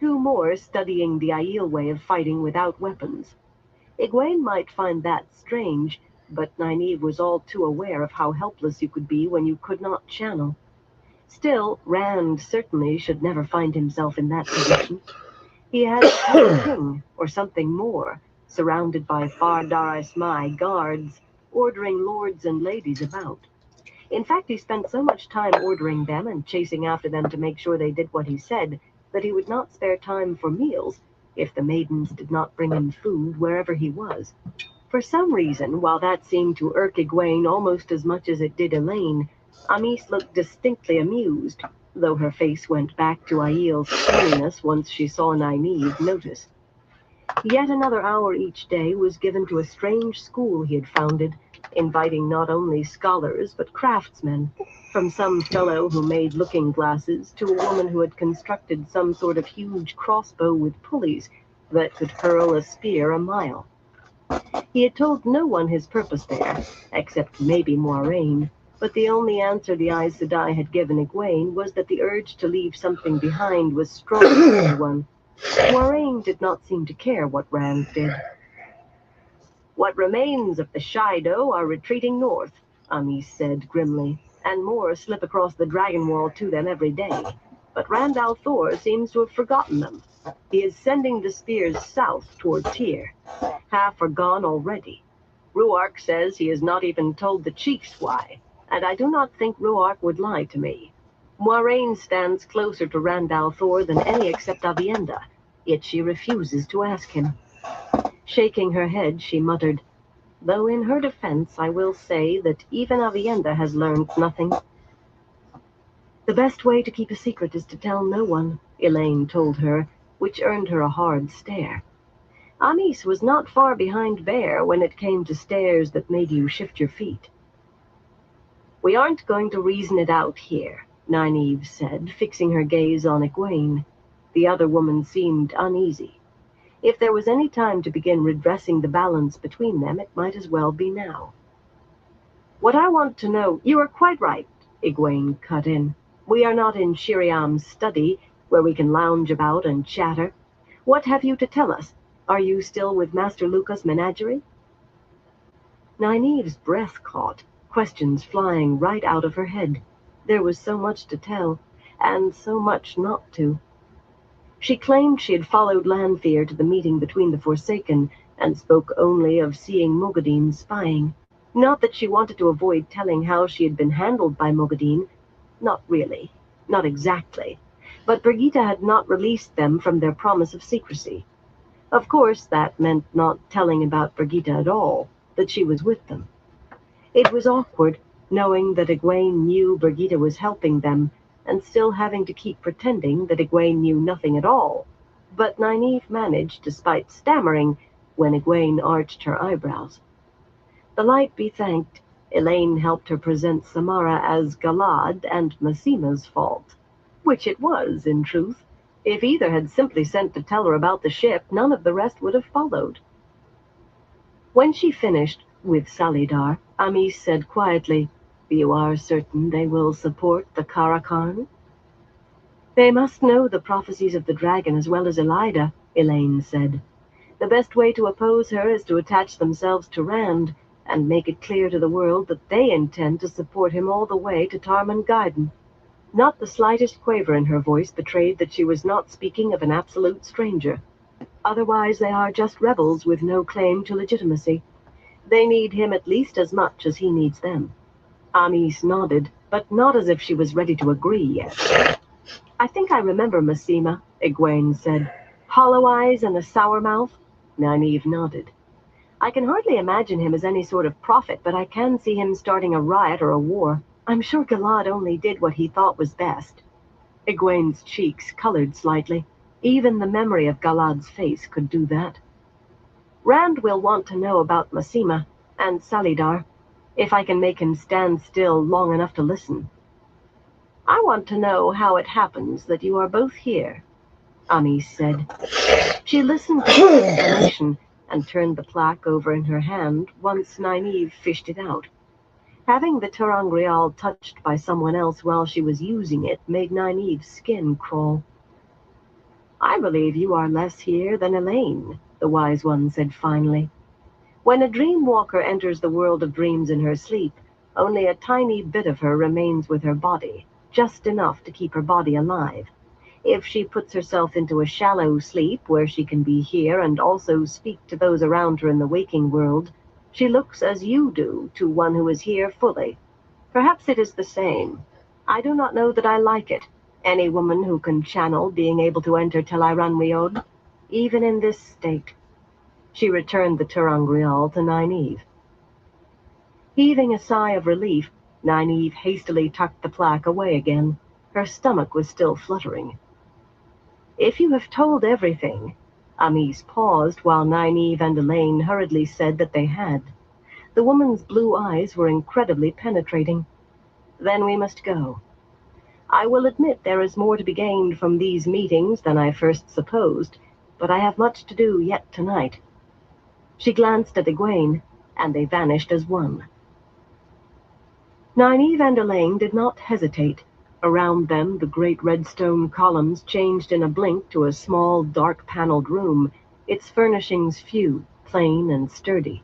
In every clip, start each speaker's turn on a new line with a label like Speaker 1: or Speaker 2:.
Speaker 1: 2 more studying the Aiel way of fighting without weapons. Egwene might find that strange, but Nynaeve was all too aware of how helpless you could be when you could not channel. Still, Rand certainly should never find himself in that position. He had become a king, or something more, surrounded by Far Dar Esmai guards, ordering lords and ladies about. In fact, he spent so much time ordering them and chasing after them to make sure they did what he said, that he would not spare time for meals if the maidens did not bring him food wherever he was. For some reason, while that seemed to irk Egwene almost as much as it did Elaine, Amis looked distinctly amused, though her face went back to Aiel's stoniness once she saw Nynaeve notice. Yet another hour each day was given to a strange school he had founded, inviting not only scholars but craftsmen, from some fellow who made looking-glasses to a woman who had constructed some sort of huge crossbow with pulleys that could hurl a spear a mile. He had told no one his purpose there, except maybe Moiraine, but the only answer the Aes Sedai had given Egwene was that the urge to leave something behind was strong for everyone. Moiraine did not seem to care what Rand did. "What remains of the Shaido are retreating north," Amis said grimly, "and more slip across the Dragon Wall to them every day. But Rand al'Thor seems to have forgotten them. He is sending the spears south toward Tyr. Half are gone already. Ruark says he has not even told the chiefs why, and I do not think Ruark would lie to me. Moiraine stands closer to Rand al'Thor than any except Aviendha, yet she refuses to ask him." Shaking her head, she muttered, "Though in her defense I will say that even Aviendha has learned nothing." "The best way to keep a secret is to tell no one," Elaine told her, which earned her a hard stare. Amis was not far behind Bear when it came to stares that made you shift your feet. "We aren't going to reason it out here," Nynaeve said, fixing her gaze on Egwene. The other woman seemed uneasy. If there was any time to begin redressing the balance between them, it might as well be now. "What I want to know—" "You are quite right," Egwene cut in. "We are not in Shiriam's study, where we can lounge about and chatter. What have you to tell us? Are you still with Master Luca's menagerie?" Nynaeve's breath caught, questions flying right out of her head. There was so much to tell, and so much not to. She claimed she had followed Lanfear to the meeting between the Forsaken, and spoke only of seeing Moghedien spying. Not that she wanted to avoid telling how she had been handled by Moghedien. Not really. Not exactly. But Birgitte had not released them from their promise of secrecy. Of course, that meant not telling about Birgitte at all, that she was with them. It was awkward, knowing that Egwene knew Birgitte was helping them, and still having to keep pretending that Egwene knew nothing at all. But Nynaeve managed, despite stammering, when Egwene arched her eyebrows. The light be thanked, Elaine helped her present Samara as Galad and Massima's fault. Which it was, in truth. If either had simply sent to tell her about the ship, none of the rest would have followed. When she finished, with Salidar, Amis said quietly, "You are certain they will support the Karakarn?" "They must know the prophecies of the dragon as well as Elida," Elaine said. "The best way to oppose her is to attach themselves to Rand, and make it clear to the world that they intend to support him all the way to Tarmon Gai'don." Not the slightest quaver in her voice betrayed that she was not speaking of an absolute stranger. "Otherwise they are just rebels with no claim to legitimacy. They need him at least as much as he needs them." Amis nodded, but not as if she was ready to agree yet. "I think I remember Massima," Egwene said. "Hollow eyes and a sour mouth?" Nynaeve nodded. "I can hardly imagine him as any sort of prophet, but I can see him starting a riot or a war. I'm sure Galad only did what he thought was best." Egwene's cheeks colored slightly. Even the memory of Galad's face could do that. "Rand will want to know about Massima, and Salidar, if I can make him stand still long enough to listen." "I want to know how it happens that you are both here," Amis said. She listened to the explanation and turned the plaque over in her hand once Nynaeve fished it out. Having the ter'angreal touched by someone else while she was using it made Nynaeve's skin crawl. I believe you are less here than Elaine, the wise one said finally. When a dream walker enters the world of dreams in her sleep, only a tiny bit of her remains with her body, just enough to keep her body alive. If she puts herself into a shallow sleep where she can be here and also speak to those around her in the waking world, she looks as you do to one who is here fully. Perhaps it is the same. I do not know that I like it. Any woman who can channel being able to enter Tel'aran'rhiod, even in this state. She returned the ter'angreal to Nynaeve. Heaving a sigh of relief, Nynaeve hastily tucked the plaque away again. Her stomach was still fluttering. If you have told everything, Amis paused while Nynaeve and Elaine hurriedly said that they had. The woman's blue eyes were incredibly penetrating. Then we must go. I will admit there is more to be gained from these meetings than I first supposed, but I have much to do yet tonight. She glanced at Egwene, and they vanished as one. Nynaeve and Elaine did not hesitate. Around them, the great red stone columns changed in a blink to a small, dark-paneled room, its furnishings few, plain, and sturdy.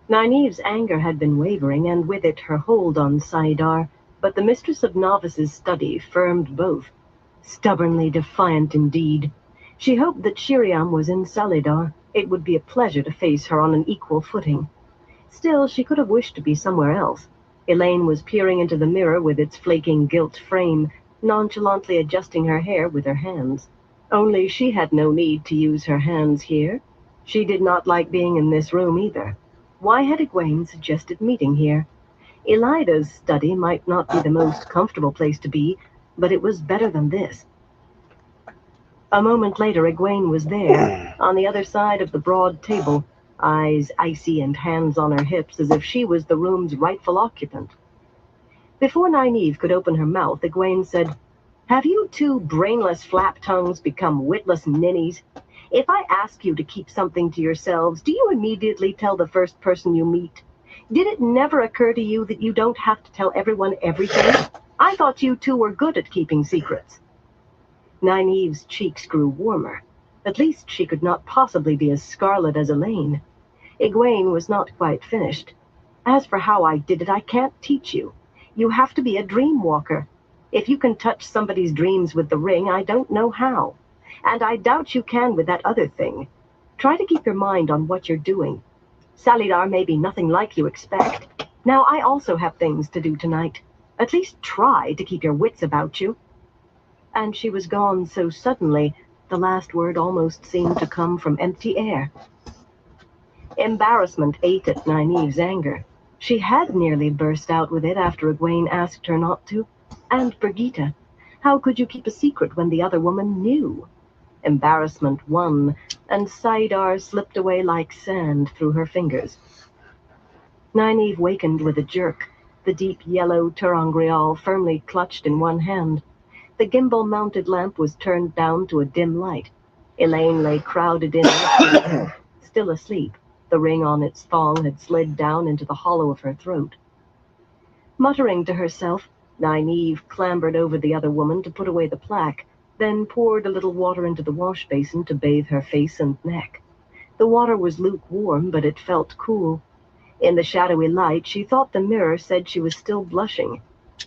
Speaker 1: Nynaeve's anger had been wavering, and with it her hold on saidar, but the Mistress of Novice's study firmed both. Stubbornly defiant indeed. She hoped that Shiriam was in Salidar. It would be a pleasure to face her on an equal footing. Still, she could have wished to be somewhere else. Elaine was peering into the mirror with its flaking gilt frame, nonchalantly adjusting her hair with her hands. Only she had no need to use her hands here. She did not like being in this room either. Why had Egwene suggested meeting here? Elida's study might not be the most comfortable place to be, but it was better than this. A moment later, Egwene was there, on the other side of the broad table, eyes icy and hands on her hips as if she was the room's rightful occupant. Before Nynaeve could open her mouth, Egwene said, "Have you two brainless flap-tongues become witless ninnies? If I ask you to keep something to yourselves, do you immediately tell the first person you meet? Did it never occur to you that you don't have to tell everyone everything? I thought you two were good at keeping secrets." Nynaeve's cheeks grew warmer. At least she could not possibly be as scarlet as Elaine. Egwene was not quite finished. "As for how I did it, I can't teach you. You have to be a dream walker. If you can touch somebody's dreams with the ring, I don't know how. And I doubt you can with that other thing. Try to keep your mind on what you're doing. Salidar may be nothing like you expect. Now, I also have things to do tonight. At least try to keep your wits about you." And she was gone so suddenly, the last word almost seemed to come from empty air. Embarrassment ate at Nynaeve's anger. She had nearly burst out with it after Egwene asked her not to. And Birgitte. How could you keep a secret when the other woman knew? Embarrassment won, and saidar slipped away like sand through her fingers. Nynaeve wakened with a jerk, the deep yellow ter'angreal firmly clutched in one hand. The gimbal-mounted lamp was turned down to a dim light. Elaine lay crowded in, still asleep. The ring on its thong had slid down into the hollow of her throat. Muttering to herself, Nynaeve clambered over the other woman to put away the plaque, then poured a little water into the wash basin to bathe her face and neck. The water was lukewarm, but it felt cool. In the shadowy light, she thought the mirror said she was still blushing.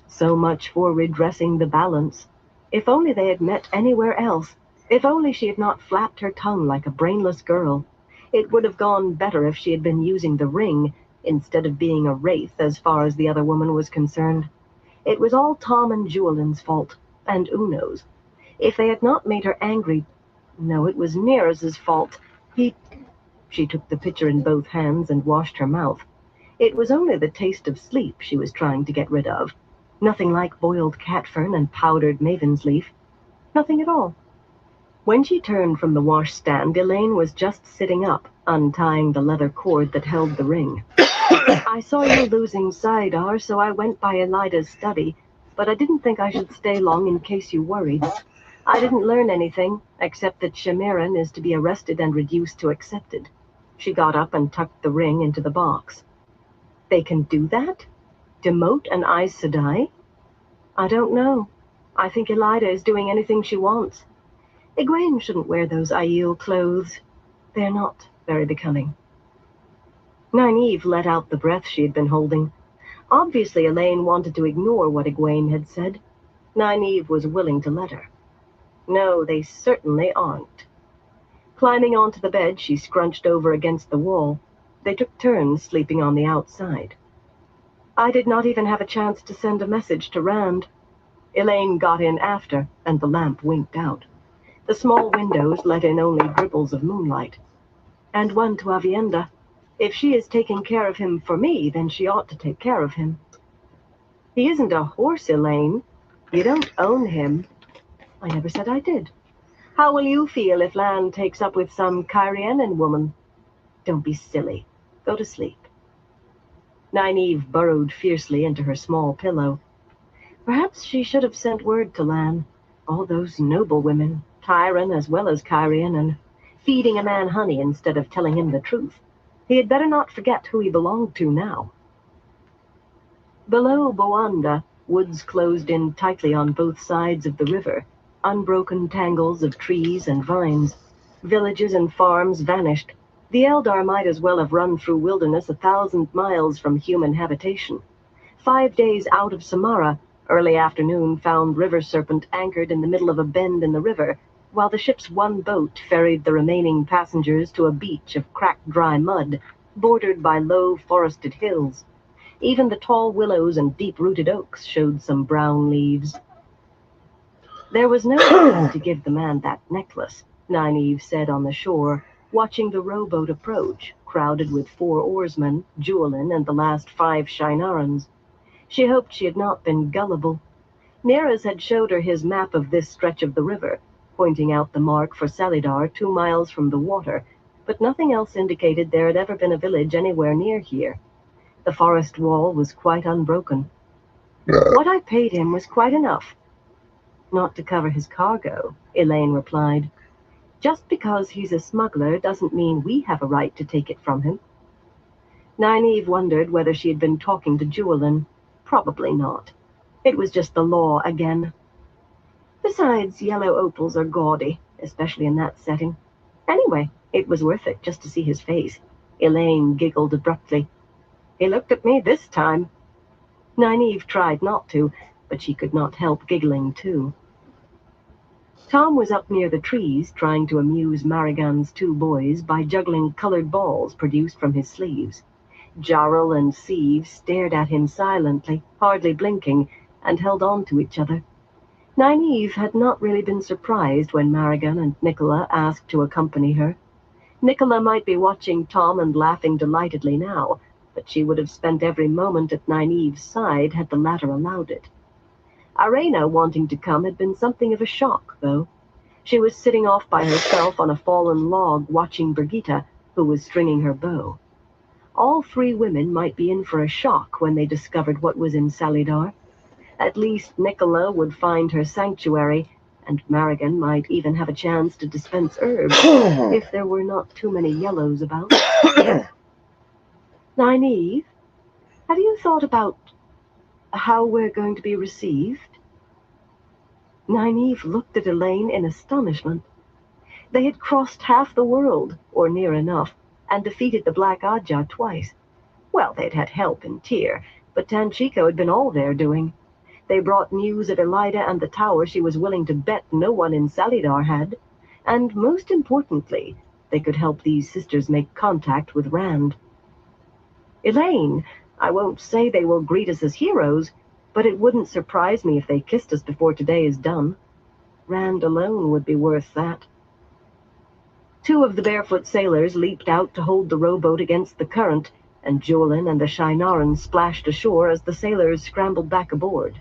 Speaker 1: So much for redressing the balance. If only they had met anywhere else. If only she had not flapped her tongue like a brainless girl. It would have gone better if she had been using the ring, instead of being a wraith as far as the other woman was concerned. It was all Tom and Jualin's fault, and Uno's. If they had not made her angry... No, it was Nearez's fault. She took the pitcher in both hands and washed her mouth. It was only the taste of sleep she was trying to get rid of. Nothing like boiled catfern and powdered maven's leaf. Nothing at all. When she turned from the washstand, Elaine was just sitting up, untying the leather cord that held the ring. "I saw you losing saidar, so I went by Elida's study, but I didn't think I should stay long in case you worried. I didn't learn anything, except that Shamiran is to be arrested and reduced to accepted." She got up and tucked the ring into the box. "They can do that? Demote an Aes Sedai? I don't know. I think Elida is doing anything she wants. Egwene shouldn't wear those Aiel clothes. They're not very becoming. Nynaeve let out the breath she had been holding. Obviously, Elaine wanted to ignore what Egwene had said. Nynaeve was willing to let her. No, they certainly aren't. Climbing onto the bed, she scrunched over against the wall. They took turns sleeping on the outside. I did not even have a chance to send a message to Rand. Elaine got in after, and the lamp winked out. The small windows let in only dribbles of moonlight. And one to Avienda. If she is taking care of him for me, then she ought to take care of him. He isn't a horse, Elaine. You don't own him. I never said I did. How will you feel if Lan takes up with some Cairhienin woman? Don't be silly. Go to sleep. Nynaeve burrowed fiercely into her small pillow. Perhaps she should have sent word to Lan. All those noble women, Tyrant as well as Cairhienin, feeding a man honey instead of telling him the truth. He had better not forget who he belonged to now. Below Boanda, woods closed in tightly on both sides of the river, unbroken tangles of trees and vines. Villages and farms vanished. The Eldar might as well have run through wilderness 1,000 miles from human habitation. 5 days out of Samara, early afternoon found River Serpent anchored in the middle of a bend in the river, while the ship's one boat ferried the remaining passengers to a beach of cracked dry mud, bordered by low forested hills. Even the tall willows and deep-rooted oaks showed some brown leaves. There was no need to give the man that necklace, Nynaeve said on the shore, watching the rowboat approach, crowded with 4 oarsmen, Juilin, and the last 5 Shienarans. She hoped she had not been gullible. Neras had showed her his map of this stretch of the river, pointing out the mark for Salidar 2 miles from the water, but nothing else indicated there had ever been a village anywhere near here. The forest wall was quite unbroken. What I paid him was quite enough. Not to cover his cargo, Elaine replied. Just because he's a smuggler doesn't mean we have a right to take it from him. Nynaeve wondered whether she had been talking to Juilin. Probably not. It was just the law again. Besides, yellow opals are gaudy, especially in that setting. Anyway, it was worth it just to see his face. Elaine giggled abruptly. He looked at me this time. Nynaeve tried not to, but she could not help giggling too. Tom was up near the trees, trying to amuse Marigan's 2 boys by juggling colored balls produced from his sleeves. Jarl and Sieve stared at him silently, hardly blinking, and held on to each other. Nynaeve had not really been surprised when Marigan and Nicola asked to accompany her. Nicola might be watching Tom and laughing delightedly now, but she would have spent every moment at Nynaeve's side had the latter allowed it. Arena wanting to come had been something of a shock, though. She was sitting off by herself on a fallen log watching Brigitte, who was stringing her bow. All 3 women might be in for a shock when they discovered what was in Salidar. At least Nicola would find her sanctuary, and Marigan might even have a chance to dispense herbs, if there were not too many yellows about. Nynaeve, have you thought about how we're going to be received? Nynaeve looked at Elaine in astonishment. They had crossed half the world, or near enough, and defeated the Black Ajah twice. Well, they'd had help in Tyr, but Tanchico had been all their doing. They brought news of Elida and the tower she was willing to bet no one in Salidar had. And most importantly, they could help these sisters make contact with Rand. Elaine, I won't say they will greet us as heroes, but it wouldn't surprise me if they kissed us before today is done. Rand alone would be worth that. 2 of the barefoot sailors leaped out to hold the rowboat against the current, and Juilin and the Shienarans splashed ashore as the sailors scrambled back aboard.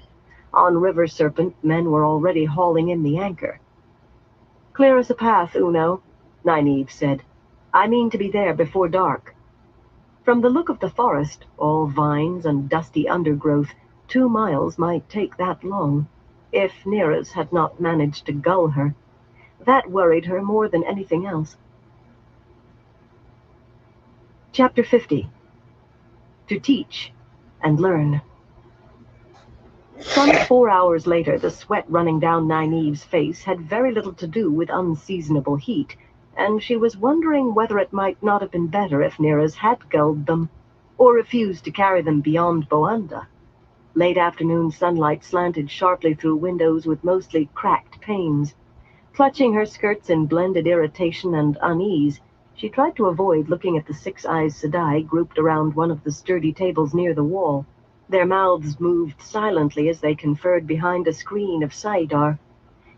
Speaker 1: On River Serpent, men were already hauling in the anchor. Clear us a path, Uno, Nynaeve said. I mean to be there before dark. From the look of the forest, all vines and dusty undergrowth, 2 miles might take that long, if Neras had not managed to gull her. That worried her more than anything else. Chapter 50. To teach and learn. Some 4 hours later, the sweat running down Nynaeve's face had very little to do with unseasonable heat, and she was wondering whether it might not have been better if Neras had gulled them, or refused to carry them beyond Boanda. Late afternoon sunlight slanted sharply through windows with mostly cracked panes. Clutching her skirts in blended irritation and unease, she tried to avoid looking at the 6 Aes Sedai grouped around one of the sturdy tables near the wall. Their mouths moved silently as they conferred behind a screen of saidar.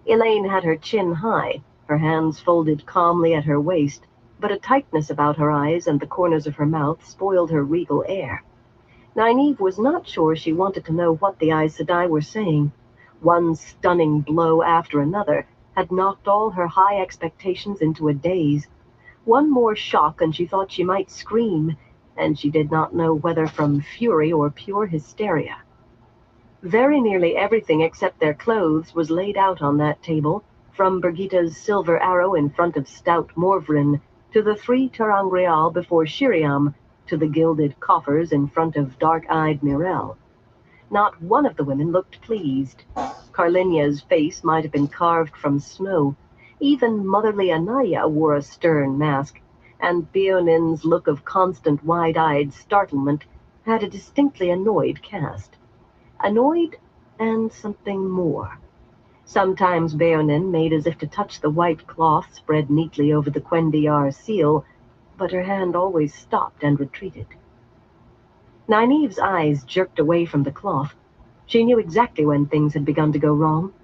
Speaker 1: Elaine had her chin high, her hands folded calmly at her waist, but a tightness about her eyes and the corners of her mouth spoiled her regal air. Nynaeve was not sure she wanted to know what the Aes Sedai were saying. One stunning blow after another had knocked all her high expectations into a daze. One more shock and she thought she might scream, and she did not know whether from fury or pure hysteria. Very nearly everything except their clothes was laid out on that table, from Birgitta's silver arrow in front of stout Morvrin, to the 3 ter'angreal before Shiriam, to the gilded coffers in front of dark-eyed Mirel. Not one of the women looked pleased. Carlinia's face might have been carved from snow. Even motherly Anaya wore a stern mask, and Beonin's look of constant wide-eyed startlement had a distinctly annoyed cast. Annoyed and something more. Sometimes Beonin made as if to touch the white cloth spread neatly over the Quendiar seal, but her hand always stopped and retreated. Nynaeve's eyes jerked away from the cloth. She knew exactly when things had begun to go wrong.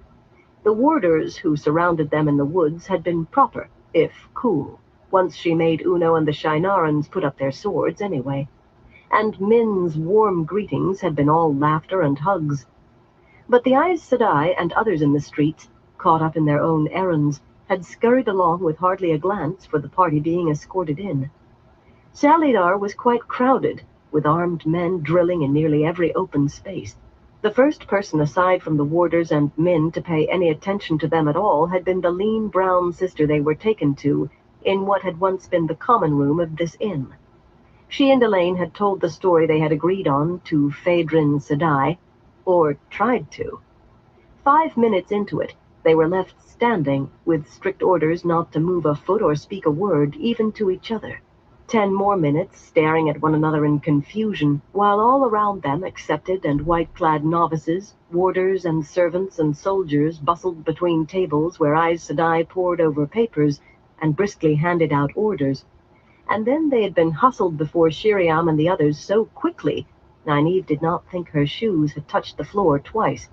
Speaker 1: The warders who surrounded them in the woods had been proper, if cool, once she made Uno and the Shinarans put up their swords anyway. And Min's warm greetings had been all laughter and hugs. But the Aes Sedai and others in the streets, caught up in their own errands, had scurried along with hardly a glance for the party being escorted in. Salidar was quite crowded, with armed men drilling in nearly every open space. The first person aside from the warders and Min to pay any attention to them at all had been the lean brown sister they were taken to, in what had once been the common room of this inn. She and Elaine had told the story they had agreed on to Phaedrin Sedai, or tried to. 5 minutes into it, they were left standing, with strict orders not to move a foot or speak a word, even to each other. 10 more minutes staring at one another in confusion, while all around them accepted and white-clad novices, warders and servants and soldiers bustled between tables where Aes Sedai pored over papers and briskly handed out orders. And then they had been hustled before Shiriam and the others so quickly, Nynaeve did not think her shoes had touched the floor twice.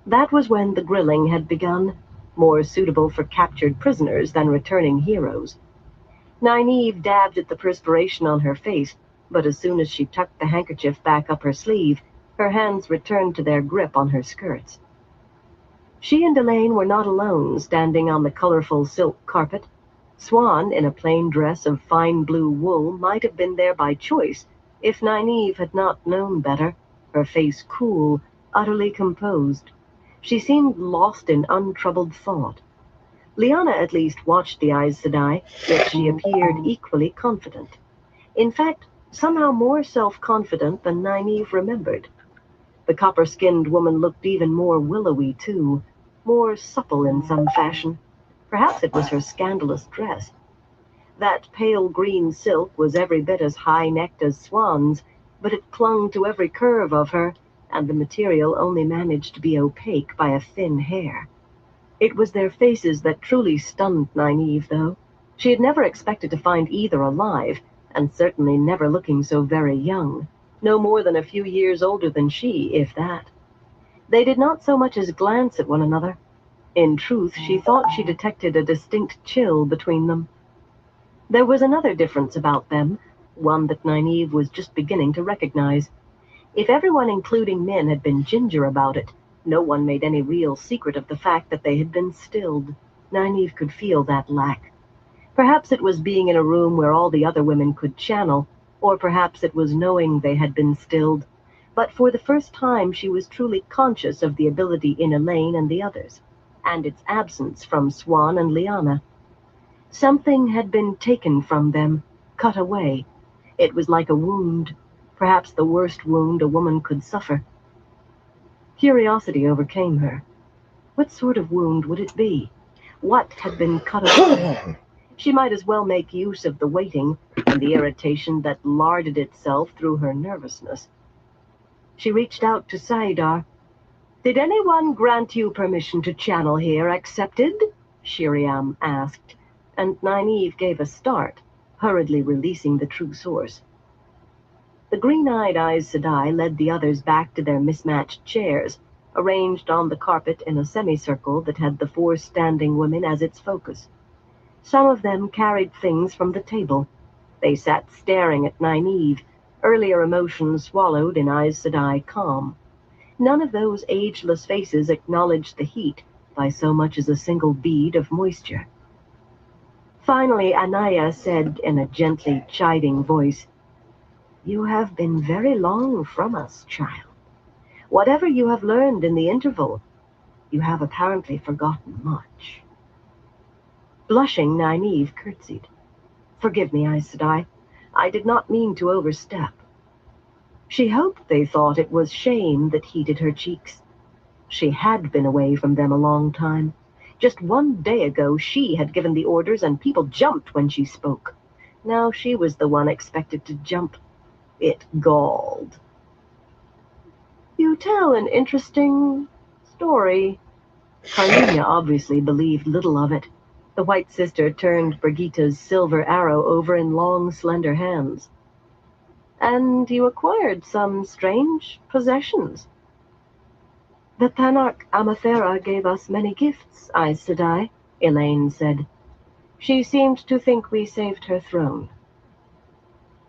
Speaker 1: That was when the grilling had begun, more suitable for captured prisoners than returning heroes. Nynaeve dabbed at the perspiration on her face, but as soon as she tucked the handkerchief back up her sleeve, her hands returned to their grip on her skirts. She and Elaine were not alone, standing on the colorful silk carpet. Swan, in a plain dress of fine blue wool, might have been there by choice, if Nynaeve had not known better, her face cool, utterly composed. She seemed lost in untroubled thought. Lyanna at least watched the Aes Sedai, yet she appeared equally confident. In fact, somehow more self-confident than Nynaeve remembered. The copper-skinned woman looked even more willowy, too, more supple in some fashion. Perhaps it was her scandalous dress. That pale green silk was every bit as high-necked as Swan's, but it clung to every curve of her, and the material only managed to be opaque by a thin hair. It was their faces that truly stunned Nynaeve, though. She had never expected to find either alive, and certainly never looking so very young, no more than a few years older than she, if that. They did not so much as glance at one another. In truth, she thought she detected a distinct chill between them. There was another difference about them, one that Nynaeve was just beginning to recognize. If everyone, including Min, had been ginger about it, no one made any real secret of the fact that they had been stilled. Nynaeve could feel that lack. Perhaps it was being in a room where all the other women could channel, or perhaps it was knowing they had been stilled. But for the first time she was truly conscious of the ability in Elaine and the others, and its absence from Swan and Lyanna. Something had been taken from them, cut away. It was like a wound, perhaps the worst wound a woman could suffer. Curiosity overcame her. What sort of wound would it be? What had been cut away? She might as well make use of the waiting and the irritation that larded itself through her nervousness. She reached out to Saidar. "Did anyone grant you permission to channel here accepted?" Shiriam asked, and Nynaeve gave a start, hurriedly releasing the true source. The green-eyed Aes Sedai led the others back to their mismatched chairs, arranged on the carpet in a semicircle that had the 4 standing women as its focus. Some of them carried things from the table. They sat staring at Nynaeve, earlier emotions swallowed in Aes Sedai calm. None of those ageless faces acknowledged the heat by so much as a single bead of moisture. Finally, Anaya said in a gently chiding voice, "You have been very long from us, child. Whatever you have learned in the interval, you have apparently forgotten much." Blushing, Nynaeve curtsied. "Forgive me, Aes Sedai. I did not mean to overstep." She hoped they thought it was shame that heated her cheeks. She had been away from them a long time. Just 1 day ago she had given the orders and people jumped when she spoke. Now she was the one expected to jump. It galled. "You tell an interesting story." Carlinia obviously believed little of it. The White Sister turned Brigitta's silver arrow over in long, slender hands. "And you acquired some strange possessions." "The Tanarch Amathera gave us many gifts, Aes Sedai," Elaine said. "She seemed to think we saved her throne."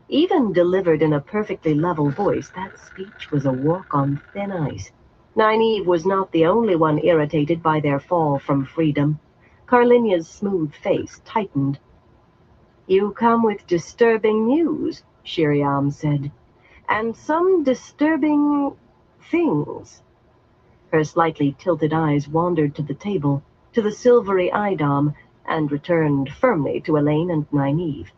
Speaker 1: Even delivered in a perfectly level voice, that speech was a walk on thin ice. Nynaeve was not the only one irritated by their fall from freedom. Carlinia's smooth face tightened. "You come with disturbing news," Shiriam said. "And some disturbing things." Her slightly tilted eyes wandered to the table, to the silvery eidam, and returned firmly to Elaine and Nynaeve.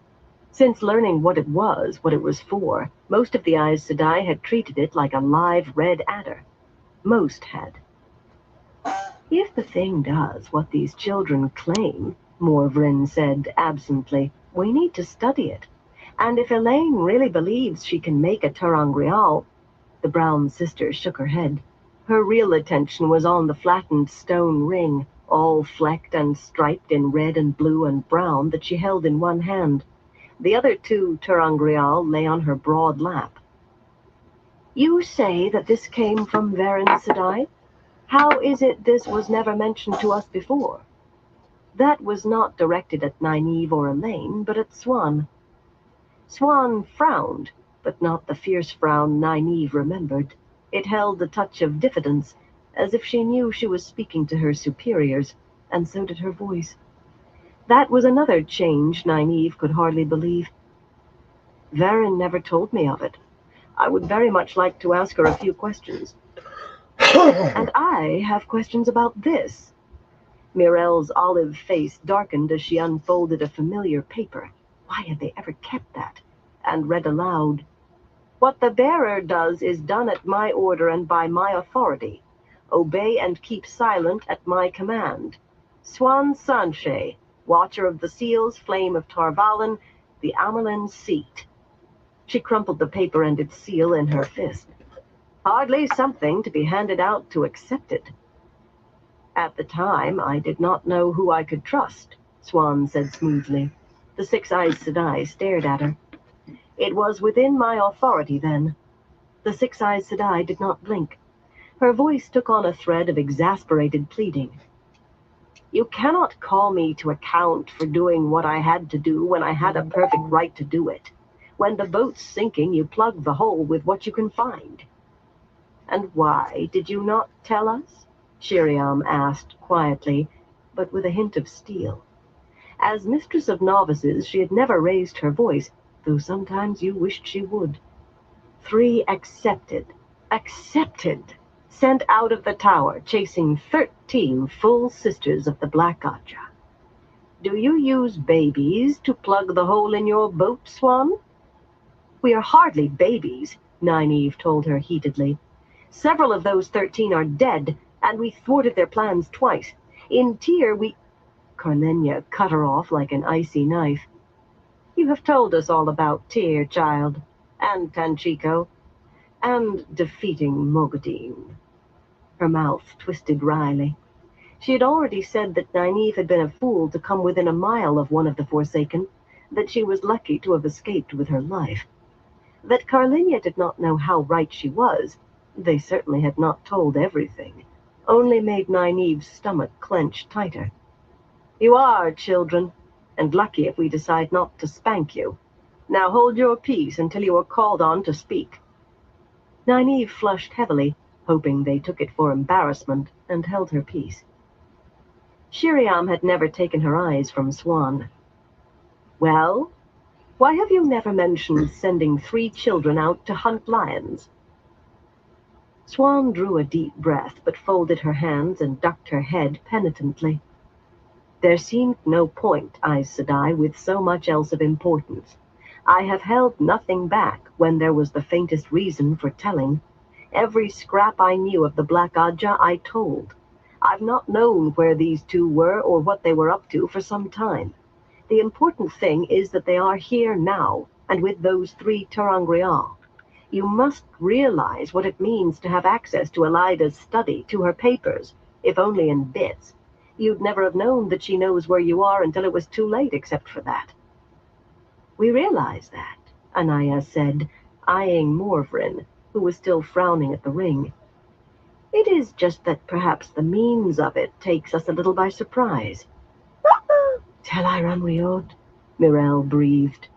Speaker 1: Since learning what it was for, most of the Aes Sedai had treated it like a live red adder. Most had. "If the thing does what these children claim," Morvryn said absently, "we need to study it. And if Elaine really believes she can make a ter'angreal..." The brown sister shook her head. Her real attention was on the flattened stone ring, all flecked and striped in red and blue and brown, that she held in one hand. The other 2 ter'angreal lay on her broad lap. "You say that this came from Varen Sedai? How is it this was never mentioned to us before?" That was not directed at Nynaeve or Elaine, but at Siuan. Siuan frowned, but not the fierce frown Nynaeve remembered. It held a touch of diffidence, as if she knew she was speaking to her superiors, and so did her voice. That was another change Nynaeve could hardly believe. "Varen never told me of it. I would very much like to ask her a few questions." "And I have questions about this." Mirel's olive face darkened as she unfolded a familiar paper. Why had they ever kept that? And read aloud. "What the bearer does is done at my order and by my authority. Obey and keep silent at my command. Siuan Sanshé, Watcher of the Seals, Flame of Tarvalon, the Amyrlin seat." She crumpled the paper and its seal in her fist. Hardly something to be handed out to accept it. "At the time, I did not know who I could trust," Siuan said smoothly. The 6 Aes Sedai stared at her. "It was within my authority then." The 6 Aes Sedai did not blink. Her voice took on a thread of exasperated pleading. "You cannot call me to account for doing what I had to do when I had a perfect right to do it. When the boat's sinking, you plug the hole with what you can find." "And why did you not tell us?" Shiriam asked quietly, but with a hint of steel. As mistress of novices, she had never raised her voice, though sometimes you wished she would. 3 accepted. Accepted! Sent out of the tower, chasing 13 full sisters of the Black Ajah. "Do you use babies to plug the hole in your boat, Siuan?" "We are hardly babies," Nynaeve told her heatedly. Several of those 13 are dead, and we thwarted their plans twice. In Tyr, we... Carlinia cut her off like an icy knife. You have told us all about Tyr, child, and Tanchico, and defeating Mogadin. Her mouth twisted wryly. She had already said that Nynaeve had been a fool to come within a mile of one of the Forsaken, that she was lucky to have escaped with her life. That Carlinia did not know how right she was, they certainly had not told everything, only made Nynaeve's stomach clench tighter. You are, children, and lucky if we decide not to spank you. Now hold your peace until you are called on to speak. Nynaeve flushed heavily, hoping they took it for embarrassment, and held her peace. Shiriam had never taken her eyes from Swan. Well, why have you never mentioned sending 3 children out to hunt lions? Swan drew a deep breath, but folded her hands and ducked her head penitently. There seemed no point, Aes Sedai, with so much else of importance. I have held nothing back when there was the faintest reason for telling. Every scrap I knew of the Black Ajah I told. I've not known where these 2 were or what they were up to for some time. The important thing is that they are here now, and with those 3 ter'angreal. You must realize what it means to have access to Elaida's study, to her papers, if only in bits. You'd never have known that she knows where you are until it was too late, except for that. We realize that, Anaya said, eyeing Morvrin, who was still frowning at the ring. It is just that perhaps the means of it takes us a little by surprise. Tel'aran Riod, Mirel breathed.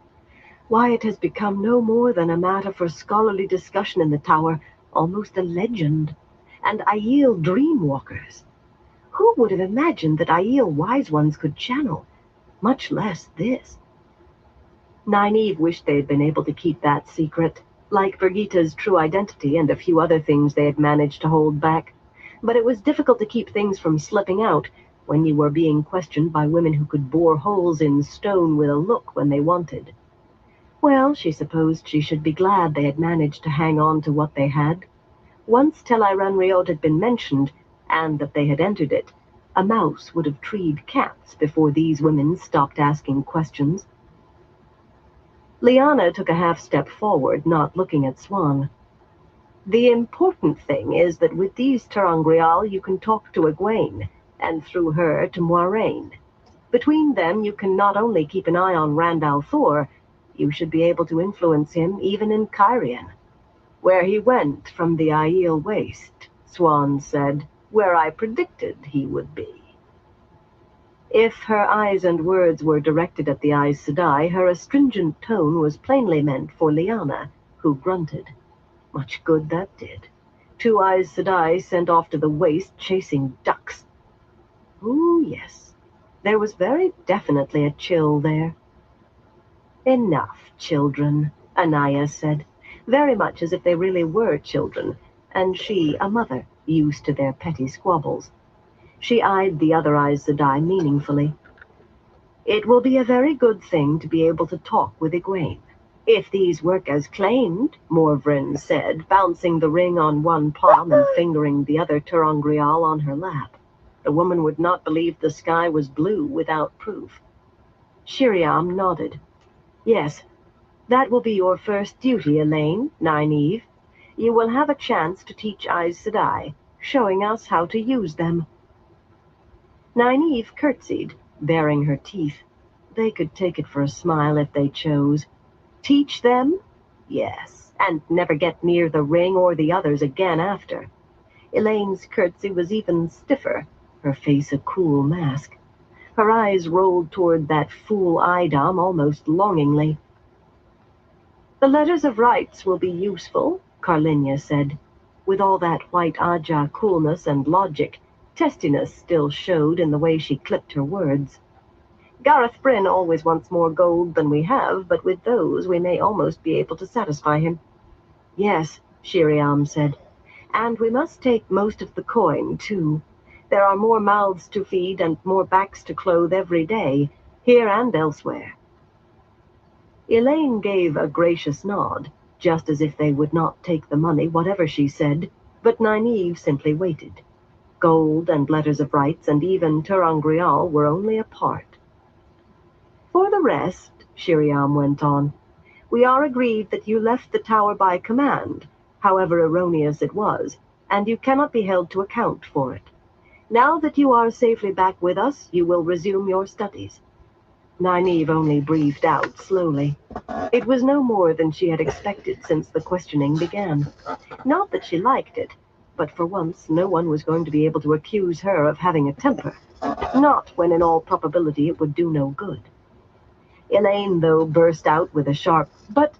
Speaker 1: Why, it has become no more than a matter for scholarly discussion in the tower, almost a legend. And Aiel dreamwalkers. Who would have imagined that Aiel wise ones could channel, much less this? Nynaeve wished they had been able to keep that secret, like Birgitta's true identity and a few other things they had managed to hold back. But it was difficult to keep things from slipping out when you were being questioned by women who could bore holes in stone with a look when they wanted. Well, she supposed she should be glad they had managed to hang on to what they had. Once Tel'aran Riod had been mentioned, and that they had entered it, a mouse would have treed cats before these women stopped asking questions. Lyanna took a half-step forward, not looking at Swan. The important thing is that with these ter'angreal you can talk to Egwene, and through her to Moiraine. Between them you can not only keep an eye on Rand al'Thor, you should be able to influence him even in Cairhien. Where he went from the Aiel Waste, Swan said, where I predicted he would be. If her eyes and words were directed at the Aes Sedai, her astringent tone was plainly meant for Lyanna, who grunted. Much good that did. 2 Aes Sedai sent off to the waste chasing ducks. Ooh, yes. There was very definitely a chill there. Enough, children, Anaya said, very much as if they really were children, and she, a mother, used to their petty squabbles. She eyed the other Aes Sedai meaningfully. It will be a very good thing to be able to talk with Egwene. If these work as claimed, Morvrin said, bouncing the ring on one palm and fingering the other ter'angreal on her lap. The woman would not believe the sky was blue without proof. Shiriam nodded. Yes, that will be your first duty, Elaine, Nynaeve. You will have a chance to teach Aes Sedai, showing us how to use them. Nynaeve curtsied, baring her teeth. They could take it for a smile if they chose. Teach them? Yes, and never get near the ring or the others again after. Elaine's curtsy was even stiffer, her face a cool mask. Her eyes rolled toward that fool Idam almost longingly. The letters of rights will be useful, Carlinia said. With all that white Ajah coolness and logic, testiness still showed in the way she clipped her words. Gareth Bryn always wants more gold than we have, but with those we may almost be able to satisfy him. Yes, Shiriam said, and we must take most of the coin, too. There are more mouths to feed and more backs to clothe every day, here and elsewhere. Elaine gave a gracious nod, just as if they would not take the money, whatever she said, But Nynaeve simply waited. Gold and letters of rights and even ter'angreal were only a part. For the rest, Shiriam went on, we are agreed that you left the tower by command, however erroneous it was, and you cannot be held to account for it. Now that you are safely back with us, you will resume your studies. Nynaeve only breathed out slowly. It was no more than she had expected since the questioning began. Not that she liked it, but for once no one was going to be able to accuse her of having a temper. Not when in all probability it would do no good. Elaine, though, burst out with a sharp, "But—"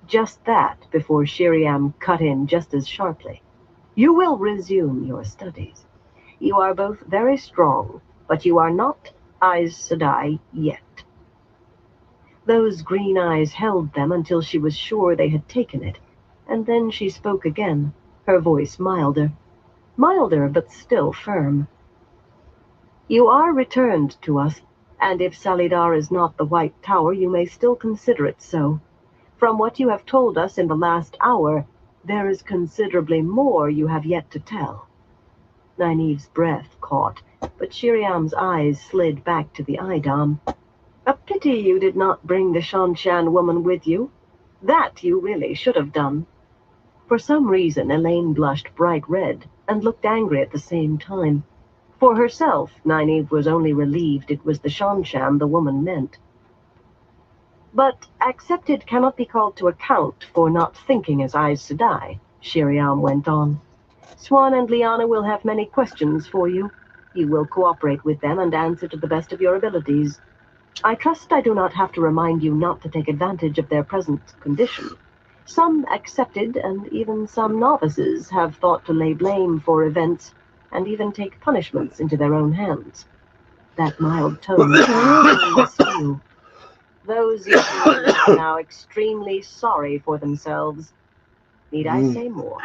Speaker 1: just that before Shiriam cut in just as sharply. You will resume your studies. You are both very strong, but you are not Aes Sedai yet. Those green eyes held them until she was sure they had taken it, and then she spoke again, her voice milder. Milder, but still firm. You are returned to us, and if Salidar is not the White Tower, you may still consider it so. From what you have told us in the last hour, there is considerably more you have yet to tell. Nynaeve's breath caught, but Shiriam's eyes slid back to the Eidam. A pity you did not bring the Shanshan woman with you. That you really should have done. For some reason, Elaine blushed bright red and looked angry at the same time. For herself, Nynaeve was only relieved it was the Shanshan the woman meant. But accepted cannot be called to account for not thinking as Aes Sedai, Shiriam went on. Swan and Lyanna will have many questions for you. You will cooperate with them and answer to the best of your abilities. I trust I do not have to remind you not to take advantage of their present condition. Some accepted, and even some novices, have thought to lay blame for events, and even take punishments into their own hands. That mild tone was few. Those you are now extremely sorry for themselves. Need I say more?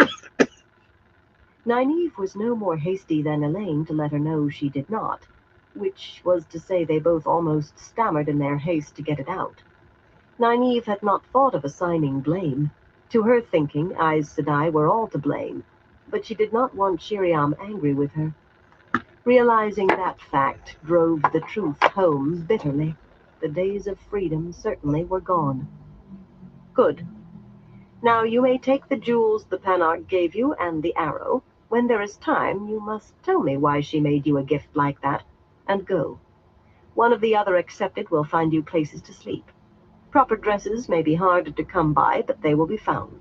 Speaker 1: Nynaeve was no more hasty than Elaine to let her know she did not, which was to say they both almost stammered in their haste to get it out. Nynaeve had not thought of assigning blame. To her thinking, Aes Sedai were all to blame, but she did not want Shiriam angry with her. Realizing that fact drove the truth home bitterly. The days of freedom certainly were gone. Good. Now you may take the jewels the Panarch gave you and the arrow. When there is time, you must tell me why she made you a gift like that, and go. One of the other accepted will find you places to sleep. Proper dresses may be hard to come by, but they will be found.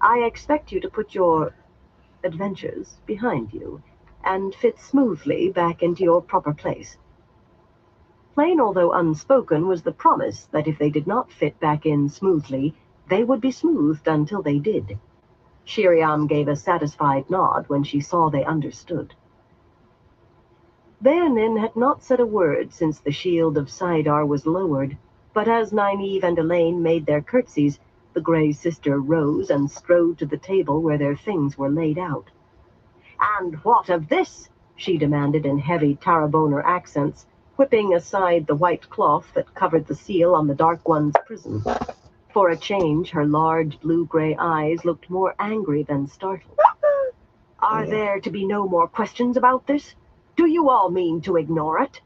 Speaker 1: I expect you to put your adventures behind you, and fit smoothly back into your proper place. Plain although unspoken was the promise that if they did not fit back in smoothly, they would be smoothed until they did. Shiriam gave a satisfied nod when she saw they understood. Beonin had not said a word since the shield of Saidar was lowered, but as Nynaeve and Elaine made their curtsies, the Grey Sister rose and strode to the table where their things were laid out. "And what of this?" she demanded in heavy Tarraboner accents, whipping aside the white cloth that covered the seal on the Dark One's prison. For a change, her large blue-gray eyes looked more angry than startled. "Are there to be no more questions about this? Do you all mean to ignore it?"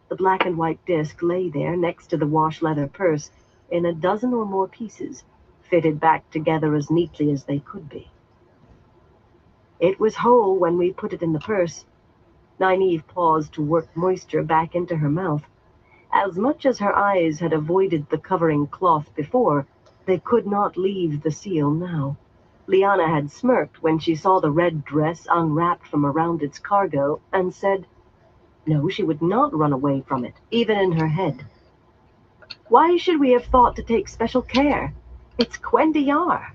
Speaker 1: The black and white disc lay there next to the wash-leather purse in a dozen or more pieces, fitted back together as neatly as they could be. It was whole when we put it in the purse. Nynaeve paused to work moisture back into her mouth. As much as her eyes had avoided the covering cloth before, they could not leave the seal now. Lyanna had smirked when she saw the red dress unwrapped from around its cargo, and said, no, she would not run away from it, even in her head. Why should we have thought to take special care? It's Cuendillar.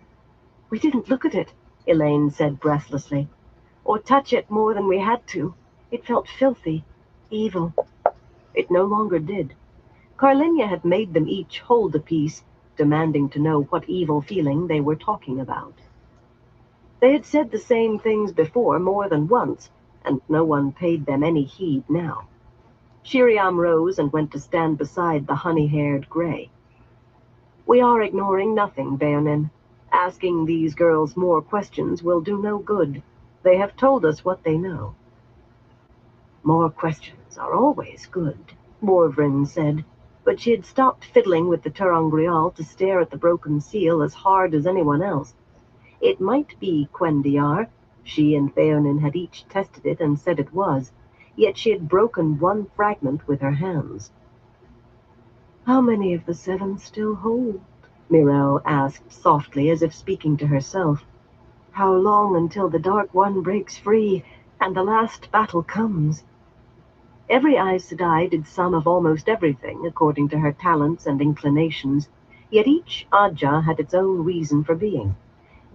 Speaker 1: We didn't look at it, Elaine said breathlessly, or touch it more than we had to. It felt filthy, evil. It no longer did. Carlinia had made them each hold a piece, demanding to know what evil feeling they were talking about. They had said the same things before more than once, and no one paid them any heed now. Shiriam rose and went to stand beside the honey-haired Grey. We are ignoring nothing, Beonin. Asking these girls more questions will do no good. They have told us what they know. More questions are always good, Morvrin said, but she had stopped fiddling with the ter'angreal to stare at the broken seal as hard as anyone else. It might be Quendiar. She and Beonin had each tested it and said it was, yet she had broken one fragment with her hands. How many of the 7 still hold? Mirel asked softly, as if speaking to herself. How long until the Dark One breaks free and the last battle comes? Every Aes Sedai did some of almost everything, according to her talents and inclinations, yet each Ajah had its own reason for being.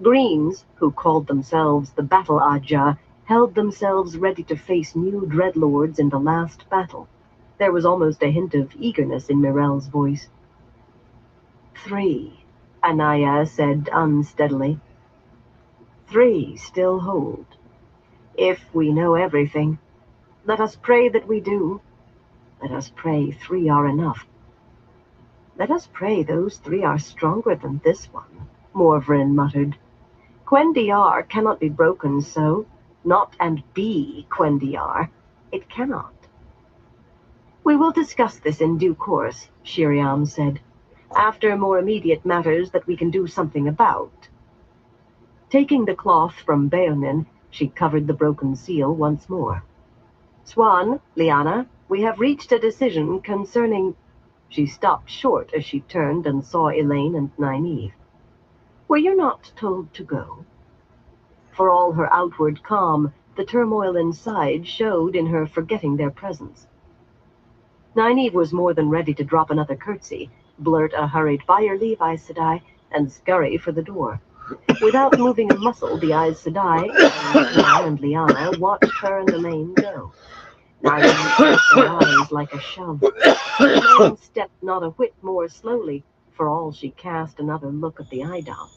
Speaker 1: Greens, who called themselves the Battle Ajah, held themselves ready to face new dreadlords in the last battle. There was almost a hint of eagerness in Mirel's voice. 3, Anaya said unsteadily. 3 still hold. If we know everything, let us pray that we do. Let us pray 3 are enough. Let us pray those 3 are stronger than this one, Morvrin muttered. Quendiar cannot be broken so, not and be Quendiar. It cannot. We will discuss this in due course, Shiriam said, after more immediate matters that we can do something about. Taking the cloth from Beonin, she covered the broken seal once more. Swan, Liana, we have reached a decision concerning... She stopped short as she turned and saw Elaine and Nynaeve. Were you not told to go? For all her outward calm, the turmoil inside showed in her forgetting their presence. Nynaeve was more than ready to drop another curtsy, blurt a hurried "By your leave, Aes Sedai," and scurry for the door. Without moving a muscle, the Aes Sedai and Liana watched her and Elaine go. Nynaeve shut their eyes like a shove. Elaine stepped not a whit more slowly, for all she cast another look at the Idol.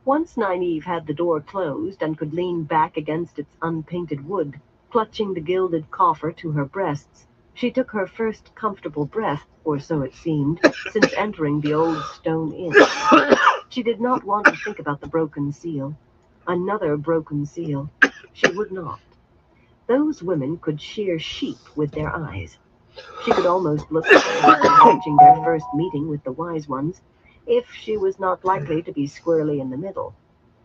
Speaker 1: Once Nynaeve had the door closed and could lean back against its unpainted wood, clutching the gilded coffer to her breasts, she took her first comfortable breath, or so it seemed, since entering the old stone inn. She did not want to think about the broken seal. Another broken seal. She would not. Those women could shear sheep with their eyes. She could almost look forward to watching their first meeting with the wise ones, if she was not likely to be squarely in the middle.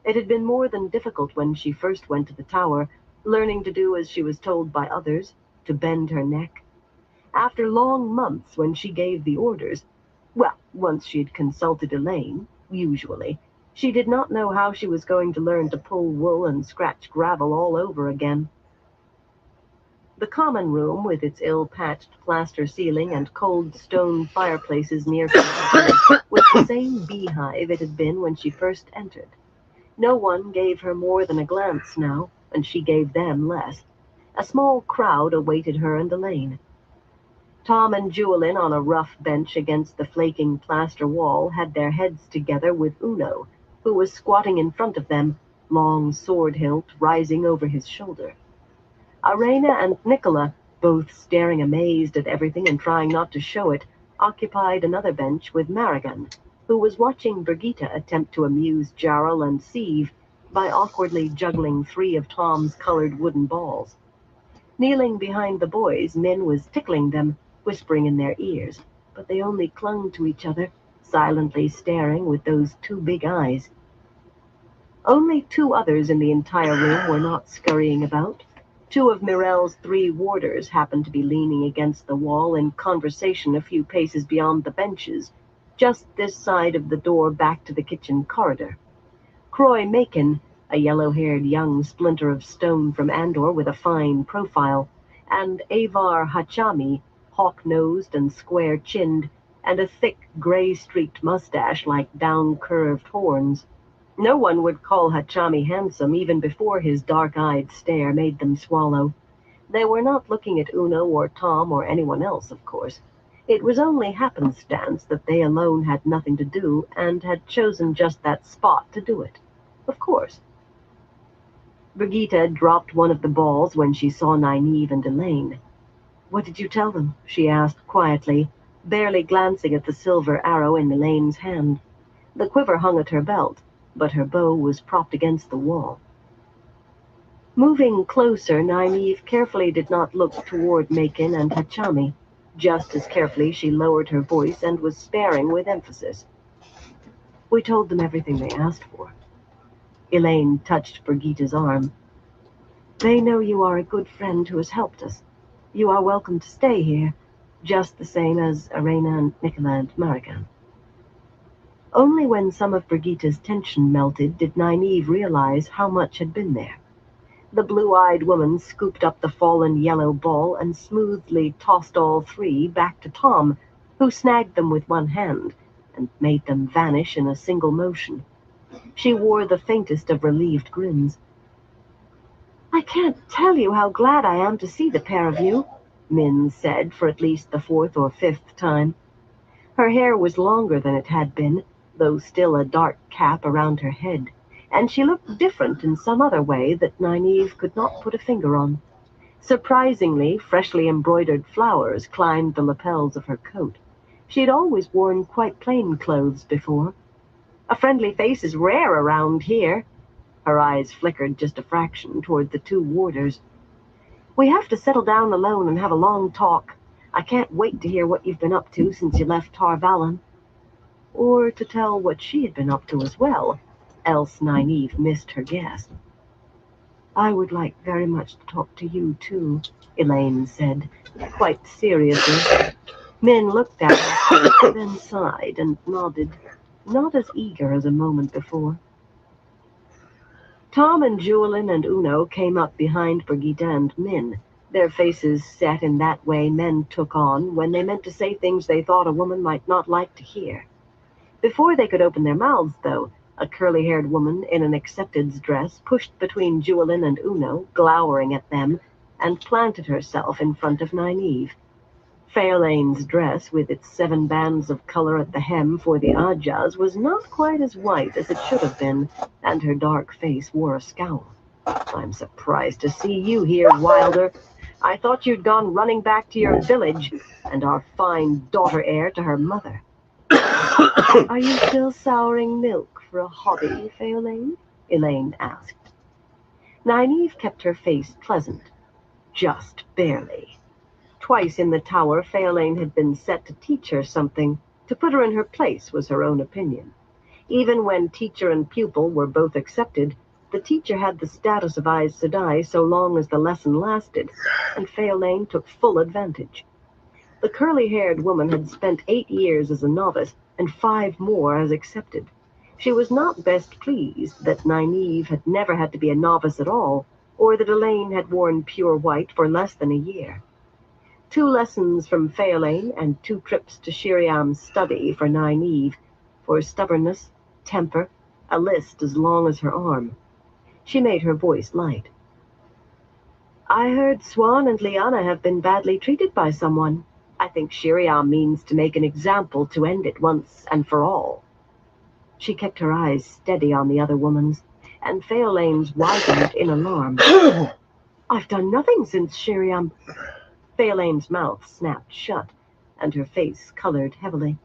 Speaker 1: It had been more than difficult when she first went to the tower, learning to do as she was told by others, to bend her neck. After long months when she gave the orders, well, once she had consulted Elaine, usually, she did not know how she was going to learn to pull wool and scratch gravel all over again. The common room, with its ill-patched plaster ceiling and cold stone fireplaces near was the same beehive it had been when she first entered. No one gave her more than a glance now, and she gave them less. A small crowd awaited her and Elaine. Tom and Julian, on a rough bench against the flaking plaster wall, had their heads together with Uno, who was squatting in front of them, long sword hilt rising over his shoulder. Arena and Nicola, both staring amazed at everything and trying not to show it, occupied another bench with Marigan, who was watching Brigitte attempt to amuse Jarl and Sieve by awkwardly juggling 3 of Tom's colored wooden balls. Kneeling behind the boys, Min was tickling them, whispering in their ears, but they only clung to each other, silently staring with those 2 big eyes. Only 2 others in the entire room were not scurrying about. 2 of Mirel's 3 warders happened to be leaning against the wall in conversation a few paces beyond the benches, just this side of the door back to the kitchen corridor. Croy Macon, a yellow-haired young splinter of stone from Andor with a fine profile, and Avar Hachami, hawk-nosed and square-chinned, and a thick, gray-streaked mustache like down-curved horns. No one would call Hachami handsome even before his dark-eyed stare made them swallow. They were not looking at Uno or Tom or anyone else, of course. It was only happenstance that they alone had nothing to do and had chosen just that spot to do it. Of course. Brigitte dropped one of the balls when she saw Nynaeve and Elaine. "What did you tell them?" she asked quietly, barely glancing at the silver arrow in Elaine's hand. The quiver hung at her belt, but her bow was propped against the wall. Moving closer, Nynaeve carefully did not look toward Macon and Hachami. Just as carefully, she lowered her voice and was sparing with emphasis. We told them everything they asked for. Elaine touched Brigitta's arm. They know you are a good friend who has helped us. You are welcome to stay here, just the same as Arena and Nicola and Marigan. Only when some of Brigitta's tension melted did Nynaeve realize how much had been there. The blue-eyed woman scooped up the fallen yellow ball and smoothly tossed all three back to Tom, who snagged them with one hand and made them vanish in a single motion. She wore the faintest of relieved grins. I can't tell you how glad I am to see the pair of you, Min said for at least the fourth or fifth time. Her hair was longer than it had been, though still a dark cap around her head, and she looked different in some other way that Nynaeve could not put a finger on. Surprisingly, freshly embroidered flowers climbed the lapels of her coat. She had always worn quite plain clothes before. A friendly face is rare around here. Her eyes flickered just a fraction toward the two warders. We have to settle down alone and have a long talk. I can't wait to hear what you've been up to since you left Tar Valon. Or to tell what she had been up to as well, else Nynaeve missed her guess. I would like very much to talk to you, too, Elaine said, quite seriously. Min looked at her, then sighed and nodded, not as eager as a moment before. Tom and Julian and Uno came up behind Brigitta and Min, their faces set in that way men took on when they meant to say things they thought a woman might not like to hear. Before they could open their mouths, though, a curly-haired woman in an accepteds dress pushed between Julian and Uno, glowering at them, and planted herself in front of Nynaeve. Faelane's dress, with its 7 bands of color at the hem for the Ajas, was not quite as white as it should have been, and her dark face wore a scowl. I'm surprised to see you here, Wilder. I thought you'd gone running back to your village, and our fine daughter heir to her mother. Are you still souring milk for a hobby, Faelane? Elaine asked. Nynaeve kept her face pleasant. Just barely. Twice in the tower, Faelane had been set to teach her something. To put her in her place was her own opinion. Even when teacher and pupil were both accepted, the teacher had the status of Aes Sedai so long as the lesson lasted, and Faelane took full advantage. The curly-haired woman had spent 8 years as a novice, and 5 more as accepted. She was not best pleased that Nynaeve had never had to be a novice at all, or that Elaine had worn pure white for less than a year. 2 lessons from Faelane and 2 trips to Shiriam's study for Nynaeve, for stubbornness, temper, a list as long as her arm. She made her voice light. I heard Swan and Lyanna have been badly treated by someone. I think Shiriam means to make an example to end it once and for all. She kept her eyes steady on the other woman's, and Faelane's widened in alarm. I've done nothing since Shiriam... Faelane's mouth snapped shut, and her face colored heavily.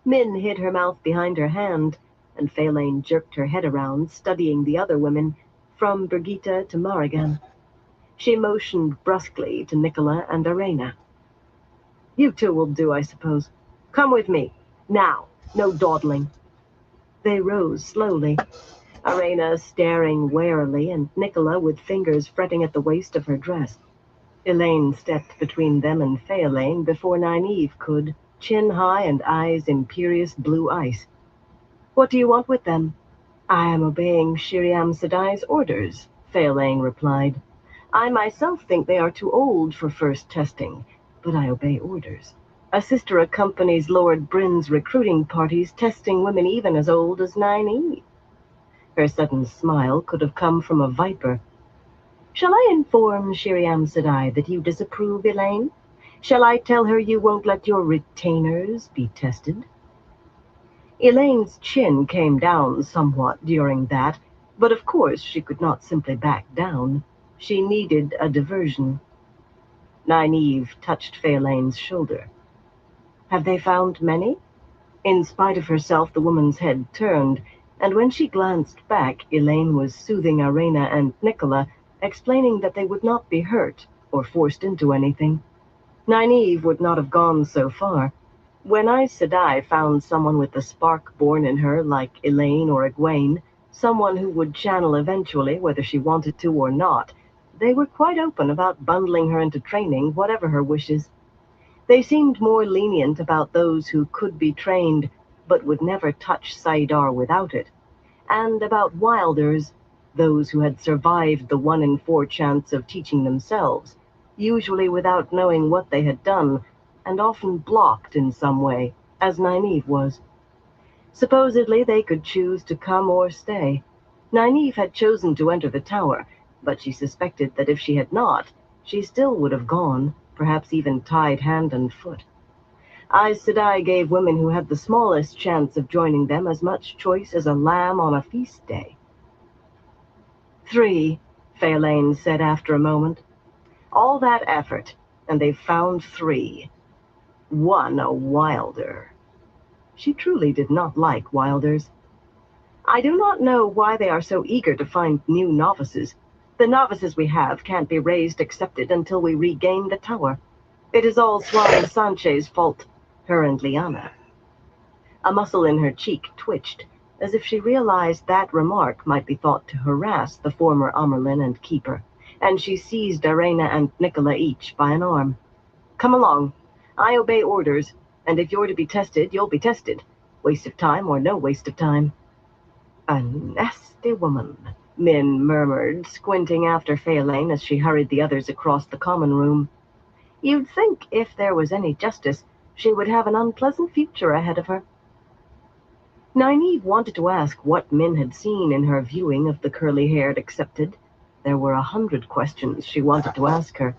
Speaker 1: Min hid her mouth behind her hand, and Faelane jerked her head around, studying the other women, from Brigitta to Marigan. She motioned brusquely to Nicola and Arena. You two will do, I suppose. Come with me. Now. No dawdling. They rose slowly, Arena staring warily, and Nicola with fingers fretting at the waist of her dress. Elaine stepped between them and Faelane before Nynaeve could, chin high and eyes imperious blue ice. What do you want with them? I am obeying Shiriam Sedai's orders, Faelane replied. I myself think they are too old for first testing, but I obey orders. A sister accompanies Lord Bryn's recruiting parties, testing women even as old as Nynaeve. Her sudden smile could have come from a viper. Shall I inform Shiriam Sedai that you disapprove, Elaine? Shall I tell her you won't let your retainers be tested? Elaine's chin came down somewhat during that, but of course she could not simply back down. She needed a diversion. Nynaeve touched Faelane's shoulder. Have they found many? In spite of herself, the woman's head turned, and when she glanced back, Elaine was soothing Arena and Nicola, explaining that they would not be hurt or forced into anything. Nynaeve would not have gone so far. When Aes Sedai found someone with the spark born in her, like Elaine or Egwene, someone who would channel eventually, whether she wanted to or not, they were quite open about bundling her into training, whatever her wishes. They seemed more lenient about those who could be trained, but would never touch saidar without it, and about wilders, those who had survived the 1 in 4 chance of teaching themselves, usually without knowing what they had done, and often blocked in some way, as Nynaeve was. Supposedly they could choose to come or stay. Nynaeve had chosen to enter the tower, but she suspected that if she had not, she still would have gone, perhaps even tied hand and foot. Aes Sedai gave women who had the smallest chance of joining them as much choice as a lamb on a feast day. 3, Faelain said after a moment. All that effort, and they've found 3. 1 a wilder. She truly did not like wilders. I do not know why they are so eager to find new novices. The novices we have can't be raised accepted until we regain the tower. It is all Swan Sanche's fault, her and Lyanna. A muscle in her cheek twitched, as if she realized that remark might be thought to harass the former Amyrlin and Keeper, and she seized Arena and Nicola each by an arm. Come along. I obey orders, and if you're to be tested, you'll be tested. Waste of time or no waste of time. A nasty woman, Min murmured, squinting after Faelain as she hurried the others across the common room. You'd think if there was any justice, she would have an unpleasant future ahead of her. Nynaeve wanted to ask what Min had seen in her viewing of the curly-haired accepted. There were 100 questions she wanted to ask her,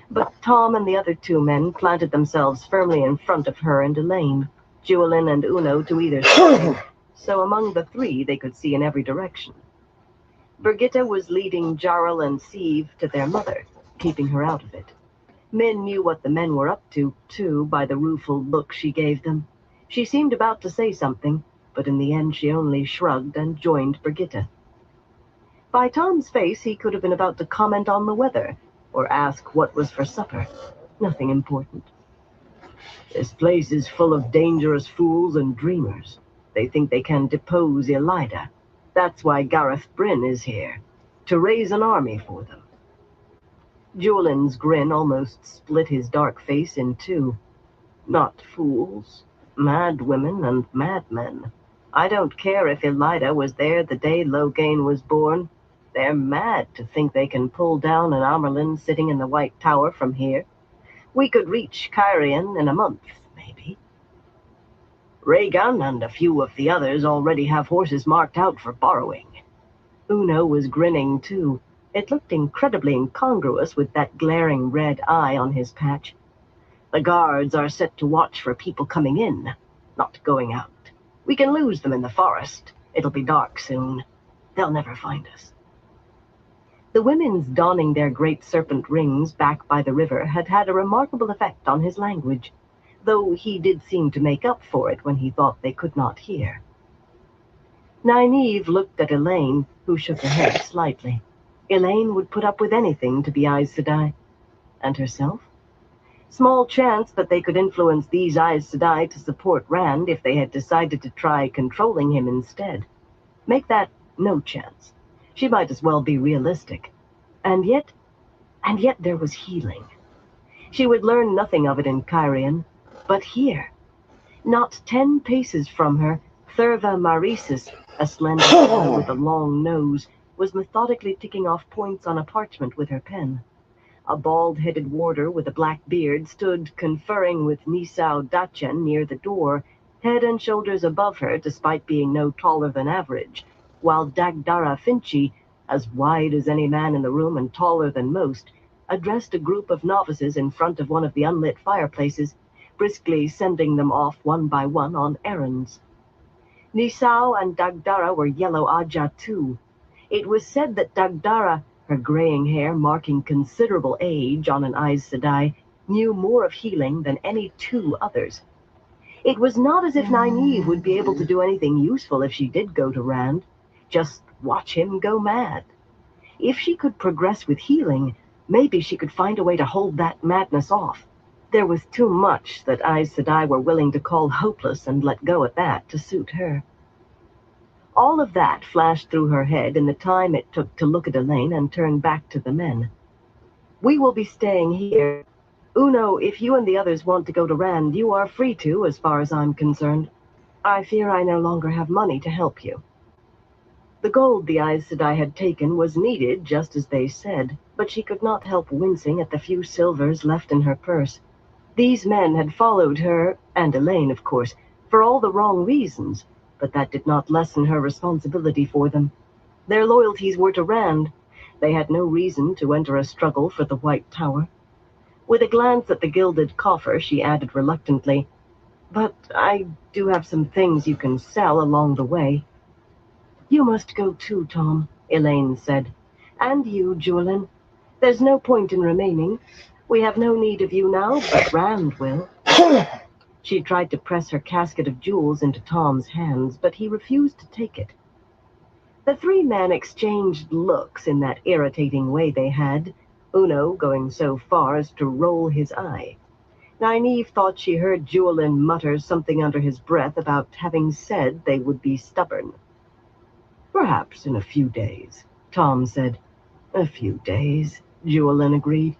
Speaker 1: but Tom and the other 2 men planted themselves firmly in front of her and Elaine, Juilin and Uno to either side, so among the 3 they could see in every direction. Birgitte was leading Jarl and Sieve to their mother, keeping her out of it. Min knew what the men were up to, too, by the rueful look she gave them. She seemed about to say something, but in the end she only shrugged and joined Birgitte. By Tom's face, he could have been about to comment on the weather, or ask what was for supper. Nothing important. This place is full of dangerous fools and dreamers. They think they can depose Elaida. That's why Gareth Bryn is here, to raise an army for them. Juilin's grin almost split his dark face in 2. Not fools. Mad women and madmen. I don't care if Elaida was there the day Loghain was born. They're mad to think they can pull down an Amyrlin sitting in the White Tower from here. We could reach Cairhien in a month, maybe. Rhaegon and a few of the others already have horses marked out for borrowing. Uno was grinning, too. It looked incredibly incongruous with that glaring red eye on his patch. The guards are set to watch for people coming in, not going out. We can lose them in the forest. It'll be dark soon. They'll never find us. The women's donning their great serpent rings back by the river had had a remarkable effect on his language, though he did seem to make up for it when he thought they could not hear. Nynaeve looked at Elaine, who shook her head slightly. Elaine would put up with anything to be Aes Sedai. And herself? Small chance that they could influence these Aes Sedai to support Rand if they had decided to try controlling him instead. Make that no chance. She might as well be realistic. And yet there was healing. She would learn nothing of it in Cairhien, but here, not 10 paces from her, Thurva Marisis, a slender woman with a long nose, was methodically ticking off points on a parchment with her pen. A bald-headed warder with a black beard stood conferring with Nisau Dachen near the door, head and shoulders above her despite being no taller than average, while Dagdara Finchi, as wide as any man in the room and taller than most, addressed a group of novices in front of one of the unlit fireplaces, briskly sending them off one by one on errands. Nisau and Dagdara were yellow Aja too. It was said that Dagdara, her graying hair marking considerable age on an Aes Sedai, knew more of healing than any 2 others. It was not as if Nynaeve would be able to do anything useful if she did go to Rand. Just watch him go mad. If she could progress with healing, maybe she could find a way to hold that madness off. There was too much that Aes Sedai were willing to call hopeless and let go at that to suit her. All of that flashed through her head in the time it took to look at Elaine and turn back to the men. "We will be staying here. Uno, if you and the others want to go to Rand, you are free to, as far as I'm concerned. I fear I no longer have money to help you." The gold the Aes Sedai had taken was needed, just as they said, but she could not help wincing at the few silvers left in her purse. These men had followed her, and Elaine, of course, for all the wrong reasons, but that did not lessen her responsibility for them. Their loyalties were to Rand. They had no reason to enter a struggle for the White Tower. With a glance at the gilded coffer, she added reluctantly, "But I do have some things you can sell along the way." "You must go too, Tom," Elaine said. "And you, Juilin. There's no point in remaining. We have no need of you now, but Rand will." She tried to press her casket of jewels into Tom's hands, but he refused to take it. The three men exchanged looks in that irritating way they had, Uno going so far as to roll his eye. Nynaeve thought she heard Juilin mutter something under his breath about having said they would be stubborn. "Perhaps in a few days," Tom said. "A few days," Juilin agreed.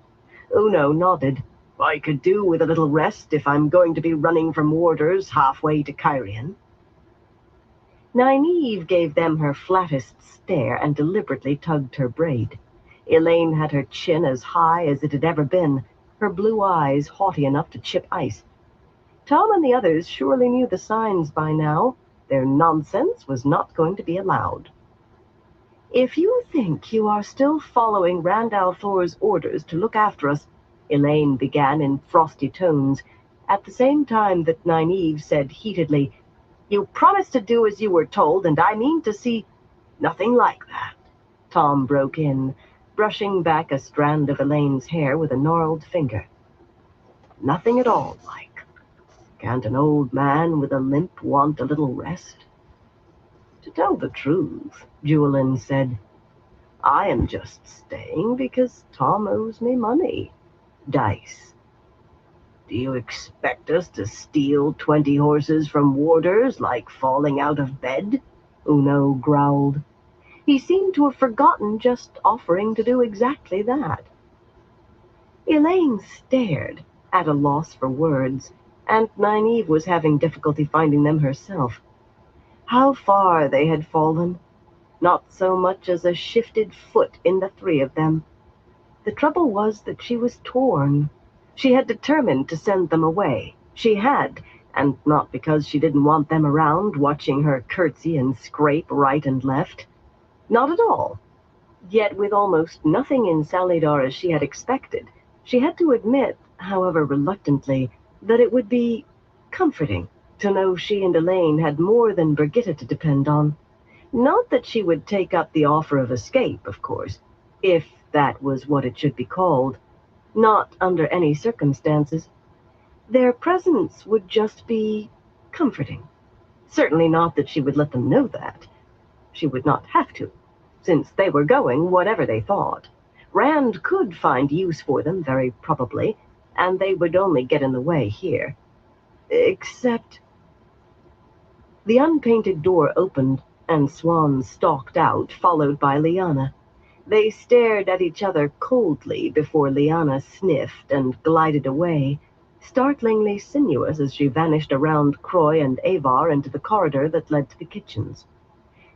Speaker 1: Uno nodded. "I could do with a little rest if I'm going to be running from warders halfway to Cairhien." Nynaeve gave them her flattest stare and deliberately tugged her braid. Elaine had her chin as high as it had ever been, her blue eyes haughty enough to chip ice. Tom and the others surely knew the signs by now. Their nonsense was not going to be allowed. "If you think you are still following Rand al'Thor's orders to look after us," Elaine began in frosty tones, at the same time that Nynaeve said heatedly, "You promised to do as you were told, and I mean to see—" "Nothing like that," Tom broke in, brushing back a strand of Elaine's hair with a gnarled finger. "Nothing at all like. Can't an old man with a limp want a little rest?" "To tell the truth," Juilin said, "I am just staying because Tom owes me money. Dice." "Do you expect us to steal 20 horses from warders like falling out of bed?" Uno growled. He seemed to have forgotten just offering to do exactly that. Elaine stared, at a loss for words, and Nynaeve was having difficulty finding them herself. How far they had fallen. Not so much as a shifted foot in the three of them. The trouble was that she was torn. She had determined to send them away. She had, and not because she didn't want them around, watching her curtsy and scrape right and left. Not at all. Yet with almost nothing in Salidar as she had expected, she had to admit, however reluctantly, that it would be comforting to know she and Elaine had more than Brigitte to depend on. Not that she would take up the offer of escape, of course, if that was what it should be called. Not under any circumstances. Their presence would just be comforting. Certainly not that she would let them know that. She would not have to, since they were going whatever they thought. Rand could find use for them, very probably, and they would only get in the way here. Except... The unpainted door opened, and Swan stalked out, followed by Lyanna. They stared at each other coldly before Lyanna sniffed and glided away, startlingly sinuous as she vanished around Croy and Avar into the corridor that led to the kitchens.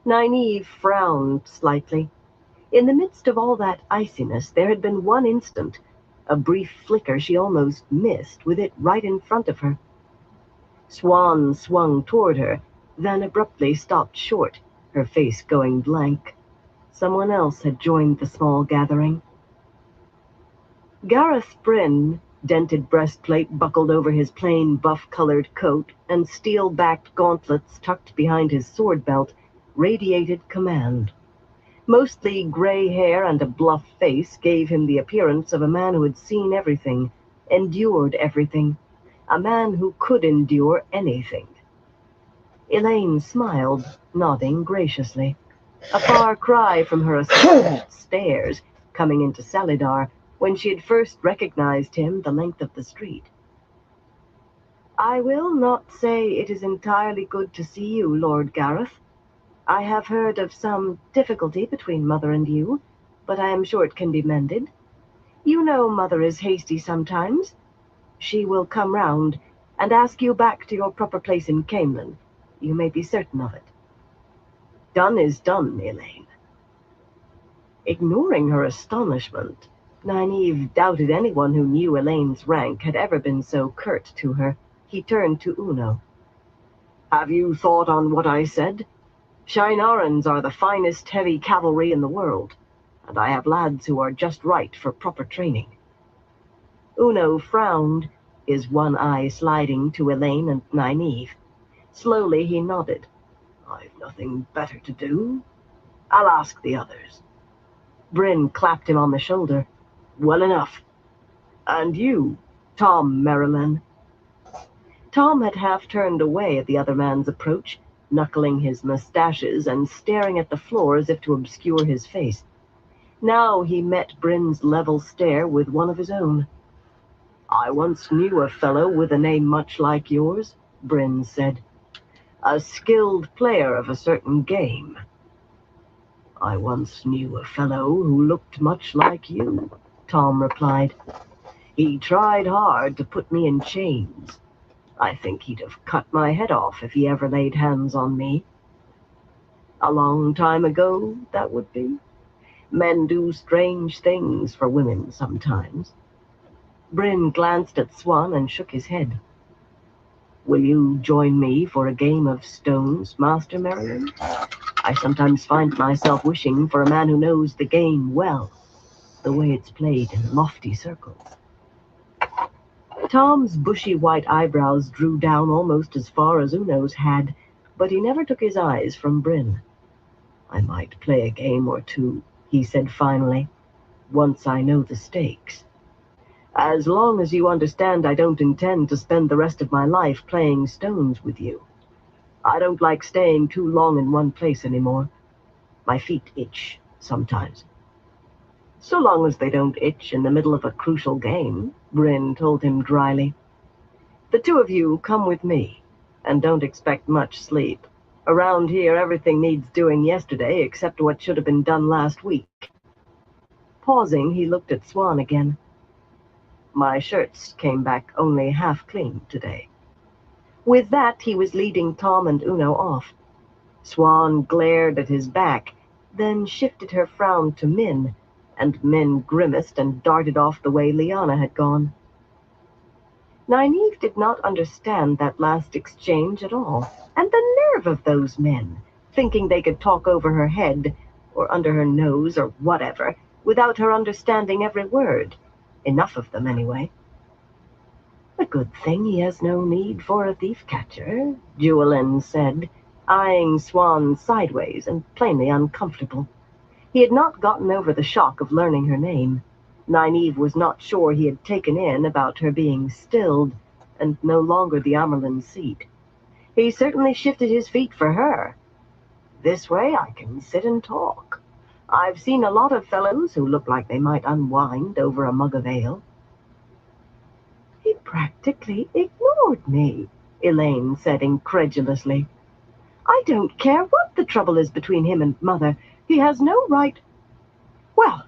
Speaker 1: Nynaeve frowned slightly. In the midst of all that iciness, there had been one instant, a brief flicker she almost missed, with it right in front of her. Swan swung toward her, then abruptly stopped short, her face going blank. Someone else had joined the small gathering. Gareth Bryn, dented breastplate buckled over his plain buff-colored coat and steel-backed gauntlets tucked behind his sword belt, radiated command. Mostly gray hair and a bluff face gave him the appearance of a man who had seen everything, endured everything, A man who could endure anything. Elaine smiled, nodding graciously. A far cry from her astonished stares coming into Salidar when she had first recognized him the length of the street. I will not say it is entirely good to see you, Lord Gareth. I have heard of some difficulty between Mother and you, but I am sure it can be mended. You know Mother is hasty sometimes. She will come round and ask you back to your proper place in Camelin. You may be certain of it. Done is done, Elaine. Ignoring her astonishment, Nynaeve doubted anyone who knew Elaine's rank had ever been so curt to her. He turned to Uno. Have you thought on what I said? Shienarans are the finest heavy cavalry in the world, and I have lads who are just right for proper training. Uno frowned, his one eye sliding to Elaine and Nynaeve. Slowly he nodded. I've nothing better to do. I'll ask the others. Bryn clapped him on the shoulder. Well enough. And you, Tom Merrilin. Tom had half turned away at the other man's approach, knuckling his mustaches and staring at the floor as if to obscure his face. Now he met Bryn's level stare with one of his own. I once knew a fellow with a name much like yours, Bryn said. A skilled player of a certain game. I once knew a fellow who looked much like you, Tom replied. He tried hard to put me in chains. I think he'd have cut my head off if he ever laid hands on me. A long time ago, that would be. Men do strange things for women sometimes. Bryn glanced at Swan and shook his head. Will you join me for a game of stones, Master Merrilin? I sometimes find myself wishing for a man who knows the game well, the way it's played in lofty circles. Tom's bushy white eyebrows drew down almost as far as Uno's had, but he never took his eyes from Bryn. I might play a game or two, he said finally, once I know the stakes. As long as you understand I don't intend to spend the rest of my life playing stones with you. I don't like staying too long in one place anymore. My feet itch sometimes. So long as they don't itch in the middle of a crucial game, Bryn told him dryly. The two of you come with me, and don't expect much sleep. Around here, everything needs doing yesterday except what should have been done last week. Pausing, he looked at Swan again. My shirts came back only half clean today. With that, he was leading Tom and Uno off. Swan glared at his back, then shifted her frown to Min, and Min grimaced and darted off the way Lyanna had gone. Nynaeve did not understand that last exchange at all, and the nerve of those men, thinking they could talk over her head, or under her nose, or whatever, without her understanding every word. Enough of them, anyway. A good thing he has no need for a thief-catcher, Juilin said, eyeing Swan sideways and plainly uncomfortable. He had not gotten over the shock of learning her name. Nynaeve was not sure he had taken in about her being stilled and no longer the Amyrlin seat. He certainly shifted his feet for her. This way I can sit and talk. I've seen a lot of fellows who look like they might unwind over a mug of ale. He practically ignored me, Elaine said incredulously. I don't care what the trouble is between him and Mother. He has no right. Well,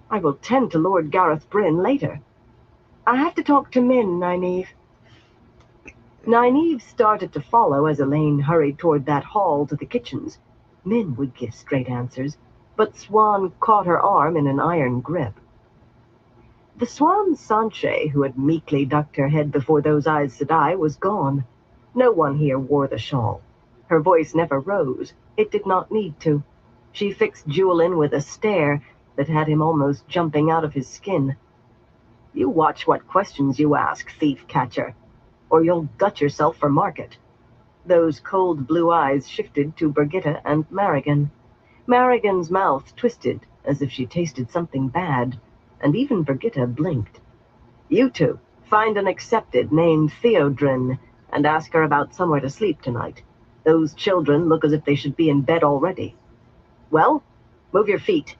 Speaker 1: I will tend to Lord Gareth Bryn later. I have to talk to Min, Nynaeve. Nynaeve started to follow as Elaine hurried toward that hall to the kitchens. Min would give straight answers, but Swan caught her arm in an iron grip. The Swan Sanche, who had meekly ducked her head before those Aes Sedai, was gone. No one here wore the shawl. Her voice never rose. It did not need to. She fixed Juilin with a stare that had him almost jumping out of his skin. You watch what questions you ask, thief-catcher, or you'll gut yourself for market. Those cold blue eyes shifted to Birgitta and Marigan. Marigan's mouth twisted as if she tasted something bad, and even Birgitta blinked. You two, Find an accepted named Theodrin and ask her about somewhere to sleep tonight. Those children look as if they should be in bed already. Well, move your feet."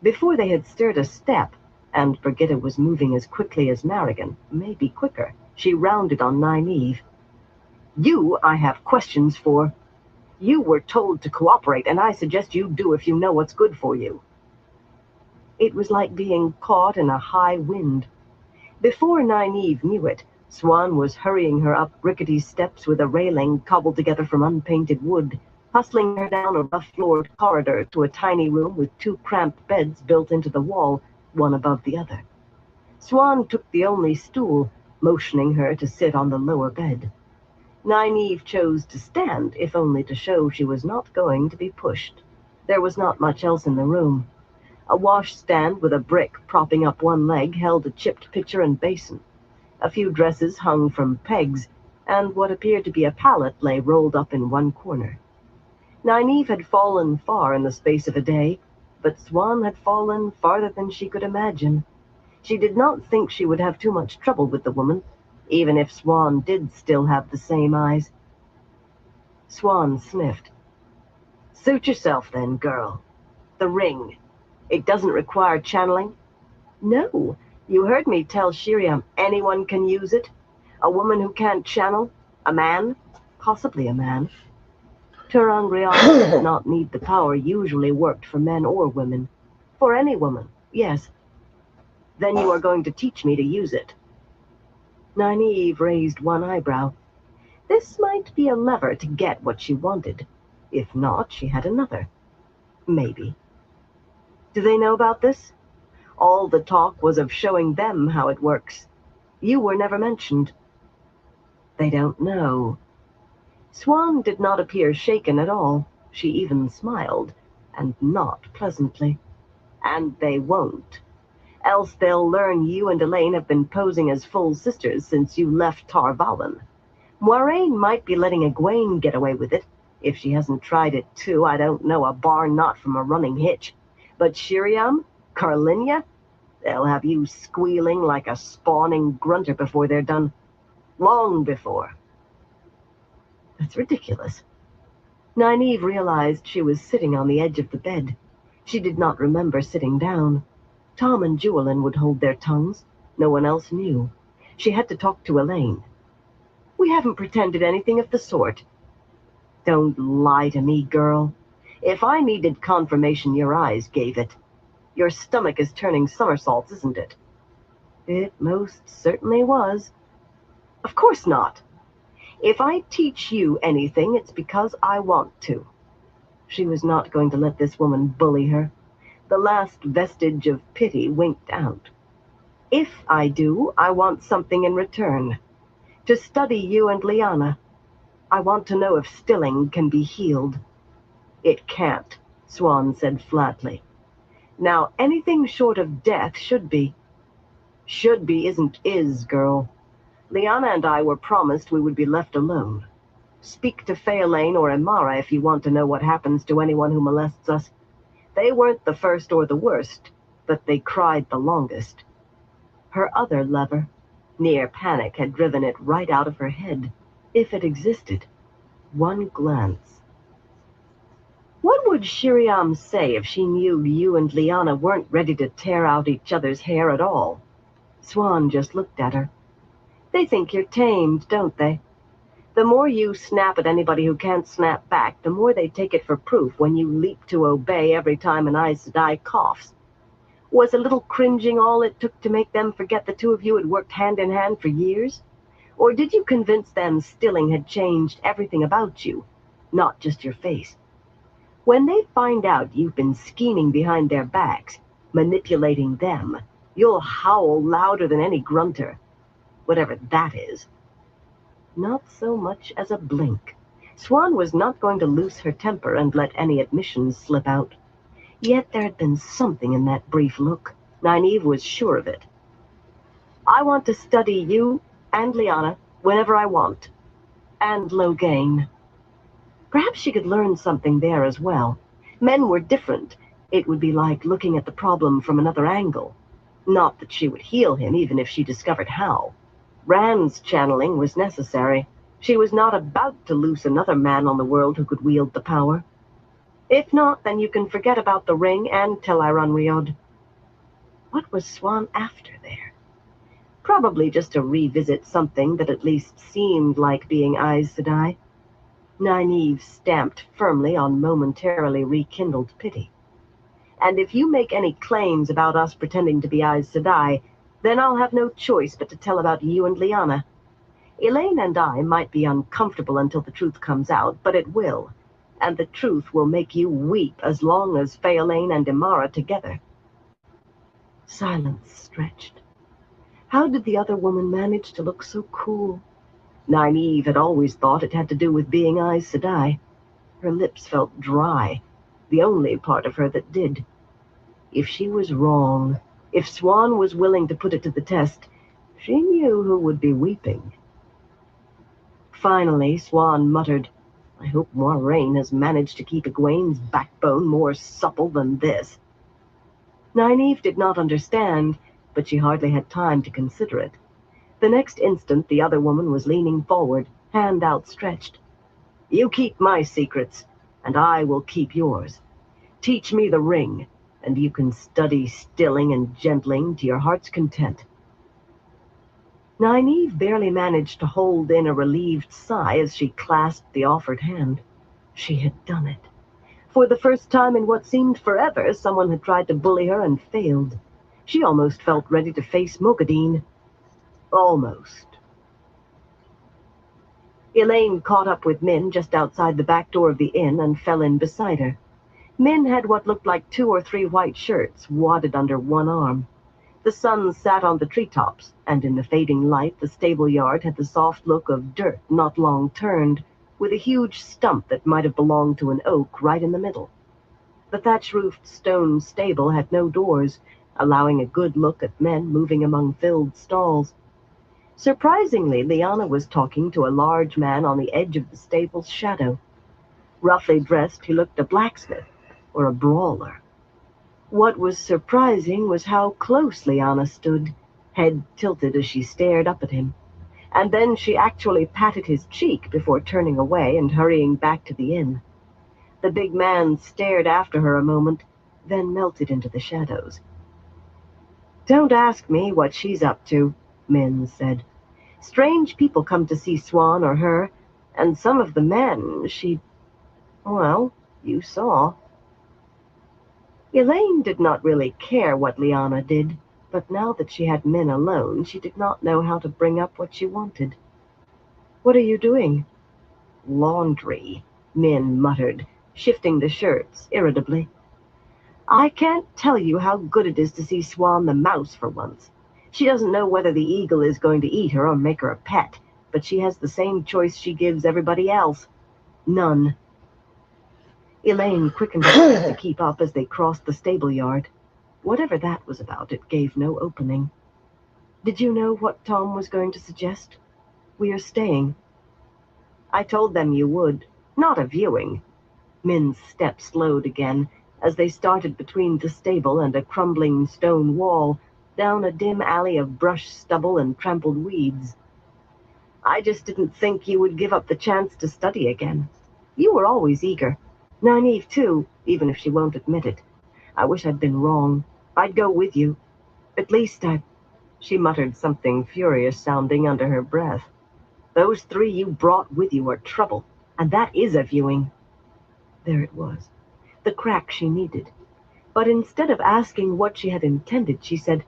Speaker 1: Before they had stirred a step, and Brigitta was moving as quickly as Marigan, maybe quicker, she rounded on Nynaeve. "You I have questions for. You were told to cooperate, and I suggest you do if you know what's good for you." It was like being caught in a high wind. Before Nynaeve knew it, Swan was hurrying her up rickety steps with a railing cobbled together from unpainted wood, hustling her down a rough-floored corridor to a tiny room with 2 cramped beds built into the wall, one above the other. Swan took the only stool, motioning her to sit on the lower bed. Nynaeve chose to stand, if only to show she was not going to be pushed. There was not much else in the room. A washstand with a brick propping up one leg held a chipped pitcher and basin. A few dresses hung from pegs, and what appeared to be a pallet lay rolled up in one corner. Nynaeve had fallen far in the space of a day, but Swan had fallen farther than she could imagine. She did not think she would have too much trouble with the woman, even if Swan did still have the same eyes. Swan sniffed. "Suit yourself then, girl. The ring. It doesn't require channeling?" "No. You heard me tell Shiriam anyone can use it. A woman who can't channel? A man? Possibly a man." Terangriana did not need the power usually worked for men or women. For any woman, yes. "Then you are going to teach me to use it." Nynaeve raised one eyebrow. This might be a lever to get what she wanted. If not, she had another. Maybe. "Do they know about this?" All the talk was of showing them how it works. You were never mentioned." "They don't know." Swan did not appear shaken at all. She even smiled, and not pleasantly. "And they won't. Else they'll learn you and Elaine have been posing as full sisters since you left Tar Valon. Moiraine might be letting Egwene get away with it. If she hasn't tried it too, I don't know a bar knot from a running hitch. But Shiriam? Carlinia? They'll have you squealing like a spawning grunter before they're done. Long before." That's ridiculous. Nynaeve realized she was sitting on the edge of the bed. She did not remember sitting down. Tom and Juilin would hold their tongues. No one else knew. She had to talk to Elaine. "We haven't pretended anything of the sort." "Don't lie to me, girl. If I needed confirmation, your eyes gave it. Your stomach is turning somersaults, isn't it?" "It most certainly was." "Of course not. If I teach you anything, it's because I want to." She was not going to let this woman bully her. The last vestige of pity winked out. "If I do, I want something in return. To study you and Lyanna. I want to know if Stilling can be healed." "It can't," Swan said flatly. "Now, anything short of death should be." "Should be isn't is, girl. Lyanna and I were promised we would be left alone. Speak to Faelane or Imara if you want to know what happens to anyone who molests us. They weren't the first or the worst, but they cried the longest." Her other lever, near panic, had driven it right out of her head, if it existed. One glance. What would Shiriam say if she knew you and Lyanna weren't ready to tear out each other's hair at all? Swan just looked at her. "They think you're tamed, don't they? The more you snap at anybody who can't snap back, the more they take it for proof when you leap to obey every time an Aes Sedai coughs. Was a little cringing all it took to make them forget the two of you had worked hand in hand for years? Or did you convince them Stilling had changed everything about you, not just your face? When they find out you've been scheming behind their backs, manipulating them, you'll howl louder than any grunter. Whatever that is." Not so much as a blink. Swan was not going to lose her temper and let any admissions slip out. Yet there had been something in that brief look. Nynaeve was sure of it. "I want to study you and Lyanna whenever I want. And Loghain." Perhaps she could learn something there as well. Men were different. It would be like looking at the problem from another angle. Not that she would heal him, even if she discovered how. Rand's channeling was necessary. She was not about to loose another man on the world who could wield the power. If not, then you can forget about the ring and Tel'aran'rhiod. Rhiod. What was Siuan after there? Probably just to revisit something that at least seemed like being Aes Sedai. Nynaeve stamped firmly on momentarily rekindled pity. And if you make any claims about us pretending to be Aes Sedai, then I'll have no choice but to tell about you and Lyanna. Elayne and I might be uncomfortable until the truth comes out, but it will. And the truth will make you weep as long as Faolain and Imara together. Silence stretched. How did the other woman manage to look so cool? Nynaeve had always thought it had to do with being Aes Sedai. Her lips felt dry, the only part of her that did. If she was wrong, if Siuan was willing to put it to the test, she knew who would be weeping. Finally, Siuan muttered, "I hope Moiraine has managed to keep Egwene's backbone more supple than this." Nynaeve did not understand, but she hardly had time to consider it. The next instant, the other woman was leaning forward, hand outstretched. "You keep my secrets, and I will keep yours. Teach me the ring, and you can study stilling and gentling to your heart's content." Nynaeve barely managed to hold in a relieved sigh as she clasped the offered hand. She had done it. For the first time in what seemed forever, someone had tried to bully her and failed. She almost felt ready to face Moghedien. Almost. Elayne caught up with Min just outside the back door of the inn and fell in beside her. Min had what looked like 2 or 3 white shirts wadded under one arm. The sun sat on the treetops, and in the fading light the stable yard had the soft look of dirt not long turned, with a huge stump that might have belonged to an oak right in the middle. The thatch-roofed stone stable had no doors, allowing a good look at men moving among filled stalls. Surprisingly, Lyanna was talking to a large man on the edge of the stable's shadow. Roughly dressed, he looked a blacksmith, or a brawler. What was surprising was how close Lyanna stood, head tilted as she stared up at him. And then she actually patted his cheek before turning away and hurrying back to the inn. The big man stared after her a moment, then melted into the shadows. "Don't ask me what she's up to," Min said. "Strange people come to see Siuan or her, and some of the men well, you saw." Elayne did not really care what Lyanna did, but now that she had Min alone, she did not know how to bring up what she wanted. "What are you doing?" "Laundry," Min muttered, shifting the shirts irritably. "I can't tell you how good it is to see Siuan the mouse for once. She doesn't know whether the eagle is going to eat her or make her a pet, but she has the same choice she gives everybody else. None." Elayne quickened her pace to keep up as they crossed the stable yard. Whatever that was about, it gave no opening. "Did you know what Tom was going to suggest? We are staying." "I told them you would. Not a viewing." Min's step slowed again as they started between the stable and a crumbling stone wall, down a dim alley of brush stubble and trampled weeds. "I just didn't think you would give up the chance to study again. You were always eager. Nynaeve, too, even if she won't admit it. I wish I'd been wrong. I'd go with you. At least She muttered something furious-sounding under her breath. "Those 3 you brought with you are trouble, and that is a viewing." There it was, the crack she needed. But instead of asking what she had intended, she said,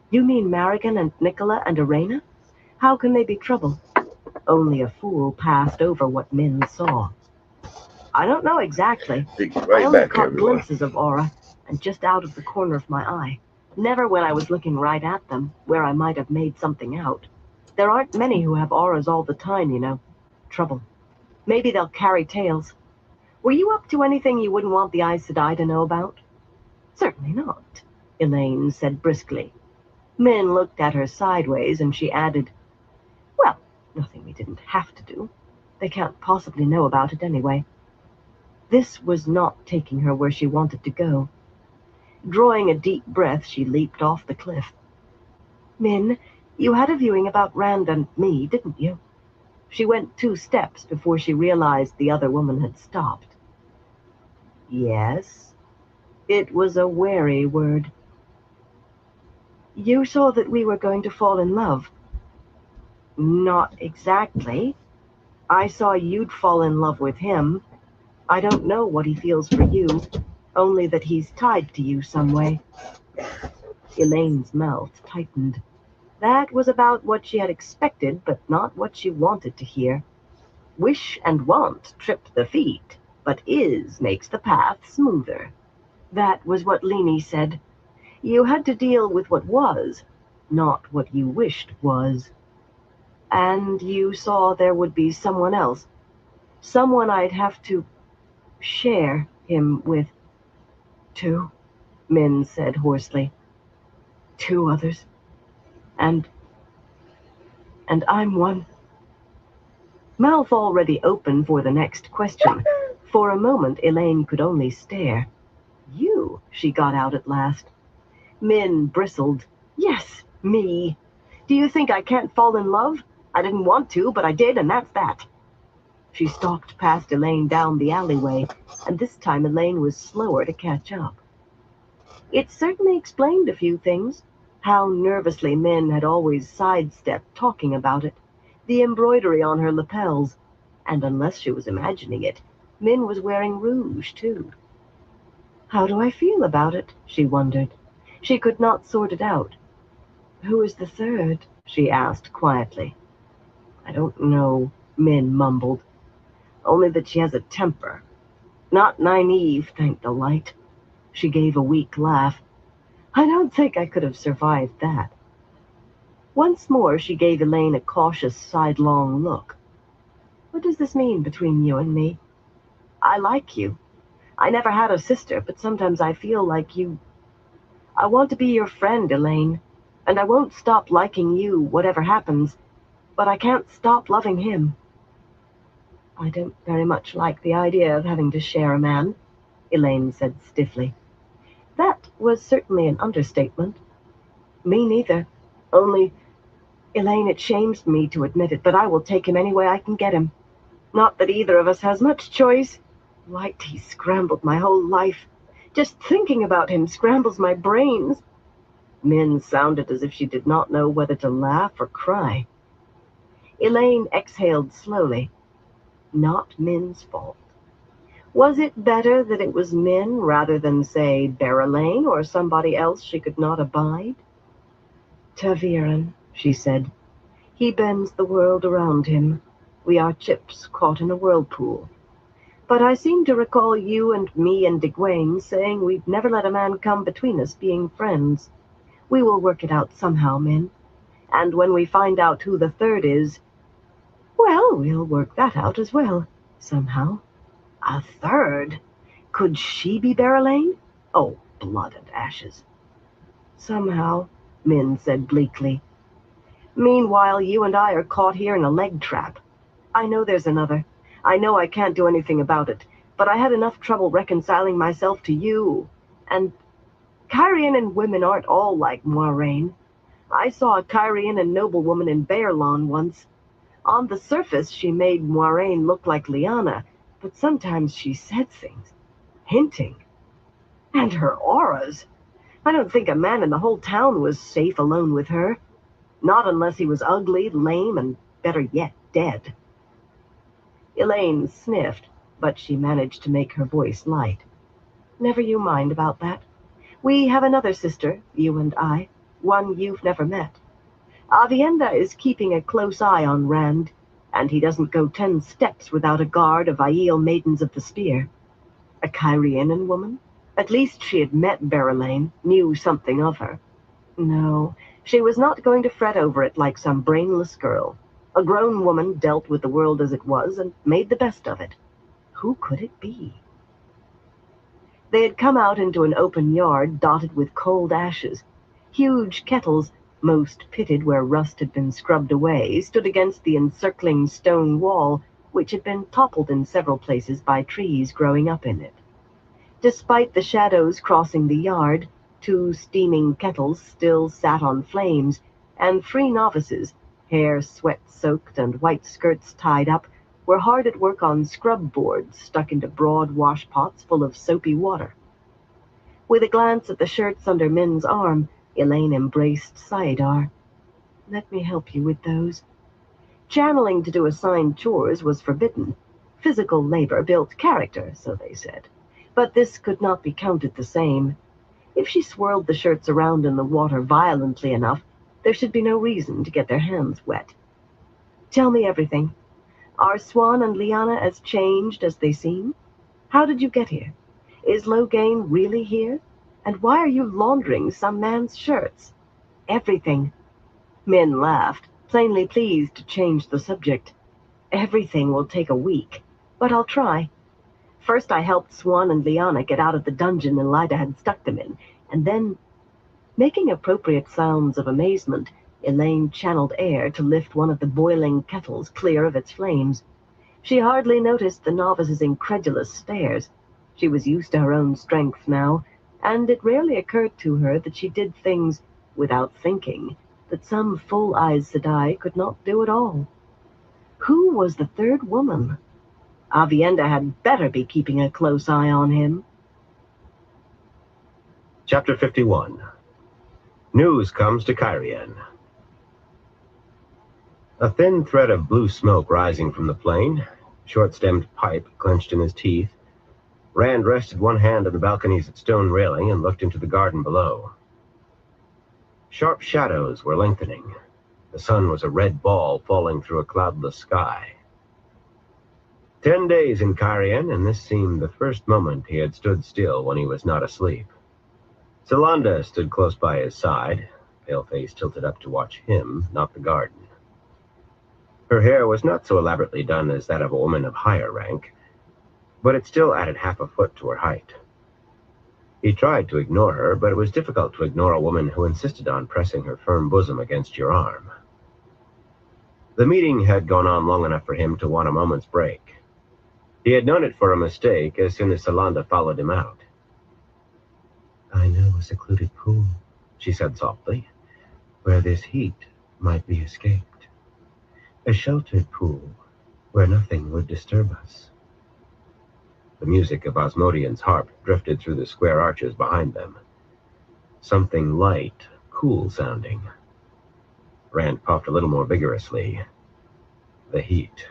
Speaker 1: "You mean Marigan and Nicola and Arena? How can they be trouble?" Only a fool passed over what Min saw. "I don't know exactly. I only caught glimpses of Aura, and just out of the corner of my eye. Never when I was looking right at them, where I might have made something out. There aren't many who have auras all the time, you know. Trouble. Maybe they'll carry tales. Were you up to anything you wouldn't want the Aes Sedai to know about?" "Certainly not," Elayne said briskly. Min looked at her sideways, and she added, "Well, nothing we didn't have to do. They can't possibly know about it anyway." This was not taking her where she wanted to go. Drawing a deep breath, she leaped off the cliff. Min, you had a viewing about Rand and me, didn't you? She went 2 steps before she realized the other woman had stopped. Yes. It was a wary word. You saw that we were going to fall in love. Not exactly. I saw you'd fall in love with him. I don't know what he feels for you, only that he's tied to you some way. Elaine's mouth tightened. That was about what she had expected, but not what she wanted to hear. Wish and want trip the feet, but is makes the path smoother. That was what Leanie said. You had to deal with what was, not what you wished was. And you saw there would be someone else. Someone I'd have to share him with. 2, Min said hoarsely. 2 others. And I'm one. Mouth already open for the next question. For a moment, Elaine could only stare. You, she got out at last. Min bristled. Yes, me. Do you think I can't fall in love? I didn't want to, but I did, and that's that. She stalked past Elaine down the alleyway, and this time Elaine was slower to catch up. It certainly explained a few things. How nervously Min had always sidestepped talking about it. The embroidery on her lapels. And unless she was imagining it, Min was wearing rouge, too. How do I feel about it? She wondered. She could not sort it out. Who is the third? She asked quietly. I don't know, Min mumbled. Only that she has a temper. Not naive, thank the light. She gave a weak laugh. I don't think I could have survived that. Once more she gave Elaine a cautious, sidelong look. What does this mean between you and me? I like you. I never had a sister, but sometimes I feel like you. I want to be your friend, Elaine, and I won't stop liking you, whatever happens, but I can't stop loving him. I don't very much like the idea of having to share a man, Elaine said stiffly. That was certainly an understatement. Me neither. Only, Elaine, it shames me to admit it, but I will take him any way I can get him. Not that either of us has much choice. Light, he scrambled my whole life. Just thinking about him scrambles my brains. Min sounded as if she did not know whether to laugh or cry. Elaine exhaled slowly. Not Min's fault. Was it better that it was Min rather than, say, Berylane or somebody else she could not abide? ta'veren, she said. He bends the world around him. We are chips caught in a whirlpool. But I seem to recall you and me and Degwayne saying we'd never let a man come between us being friends. We will work it out somehow, Min. And when we find out who the third is, well, we'll work that out as well, somehow. A third? Could she be Berylane? Oh, blood and ashes. Somehow, Min said bleakly. Meanwhile, you and I are caught here in a leg trap. I know there's another. I know I can't do anything about it, but I had enough trouble reconciling myself to you. And Kyrian women aren't all like Moiraine. I saw a Kyrian noblewoman in Baerlon once. On the surface, she made Moiraine look like Lyanna, but sometimes she said things, hinting. And her auras. I don't think a man in the whole town was safe alone with her. Not unless he was ugly, lame, and better yet, dead. Elaine sniffed, but she managed to make her voice light. Never you mind about that. We have another sister, you and I, one you've never met. Aviendha is keeping a close eye on Rand, and he doesn't go 10 steps without a guard of Aiel Maidens of the Spear. A Kyrian woman? At least she had met Berylane, knew something of her. No, she was not going to fret over it like some brainless girl. A grown woman dealt with the world as it was and made the best of it. Who could it be? They had come out into an open yard dotted with cold ashes. Huge kettles, most pitted where rust had been scrubbed away, stood against the encircling stone wall, which had been toppled in several places by trees growing up in it. Despite the shadows crossing the yard, 2 steaming kettles still sat on flames, and 3 novices, hair sweat-soaked and white skirts tied up, were hard at work on scrub boards stuck into broad washpots full of soapy water. With a glance at the shirts under Min's arm, Elaine embraced Saidar. "Let me help you with those." Channeling to do assigned chores was forbidden. Physical labor built character, so they said. But this could not be counted the same. If she swirled the shirts around in the water violently enough, there should be no reason to get their hands wet. "Tell me everything. Are Swan and Liana as changed as they seem? How did you get here? Is Loghain really here? And why are you laundering some man's shirts?" "Everything." Min laughed, plainly pleased to change the subject. "Everything will take a week, but I'll try. First I helped Swan and Liana get out of the dungeon Elida had stuck them in, and then..." Making appropriate sounds of amazement, Elaine channeled air to lift one of the boiling kettles clear of its flames. She hardly noticed the novice's incredulous stares. She was used to her own strength now, and it rarely occurred to her that she did things without thinking that some full Aes Sedai could not do at all. Who was the third woman? Aviendha had better be keeping a close eye on him.
Speaker 2: Chapter 51. News comes to Cairhien. A thin thread of blue smoke rising from the plain, short-stemmed pipe clenched in his teeth. Rand rested one hand on the balcony's stone railing and looked into the garden below. Sharp shadows were lengthening. The sun was a red ball falling through a cloudless sky. 10 days in Cairhien, and this seemed the first moment he had stood still when he was not asleep. Salanda stood close by his side, pale face tilted up to watch him, not the garden. Her hair was not so elaborately done as that of a woman of higher rank, but it still added half a foot to her height. He tried to ignore her, but it was difficult to ignore a woman who insisted on pressing her firm bosom against your arm. The meeting had gone on long enough for him to want a moment's break. He had known it for a mistake as soon as Salanda followed him out. "I know a secluded pool," she said softly, "where this heat might be escaped. A sheltered pool where nothing would disturb us." The music of Osmodian's harp drifted through the square arches behind them. Something light, cool-sounding. Rand puffed a little more vigorously. The heat.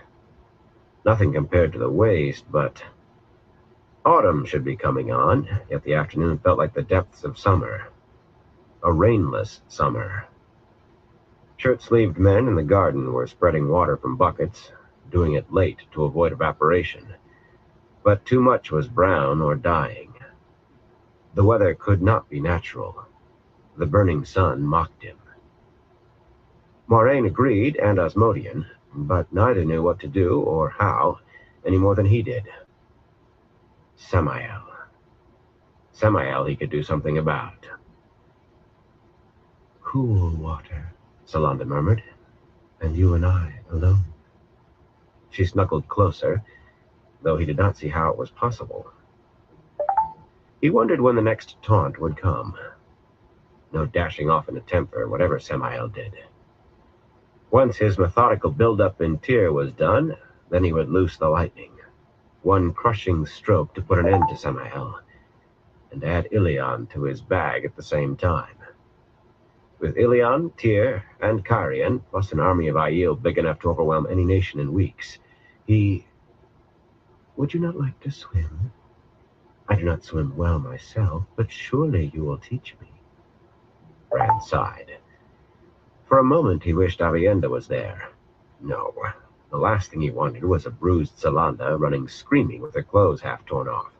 Speaker 2: Nothing compared to the waste, but... Autumn should be coming on, yet the afternoon felt like the depths of summer. A rainless summer. Shirt-sleeved men in the garden were spreading water from buckets, doing it late to avoid evaporation. But too much was brown or dying. The weather could not be natural. The burning sun mocked him. Moiraine agreed, and Osmodian, but neither knew what to do or how, any more than he did. Samael. Samael he could do something about. "Cool water," Salanda murmured, "and you and I alone." She snuggled closer, though he did not see how it was possible. He wondered when the next taunt would come. No dashing off in a temper, whatever Samael did. Once his methodical build-up in Tyr was done, then he would loose the lightning. One crushing stroke to put an end to Samael, and add Ilion to his bag at the same time. With Ilion, Tyr, and Cairhien, plus an army of Aiel big enough to overwhelm any nation in weeks, he... "Would you not like to swim? I do not swim well myself, but surely you will teach me." Rand sighed. For a moment he wished Aviendha was there. No, the last thing he wanted was a bruised Salanda running screaming with her clothes half torn off.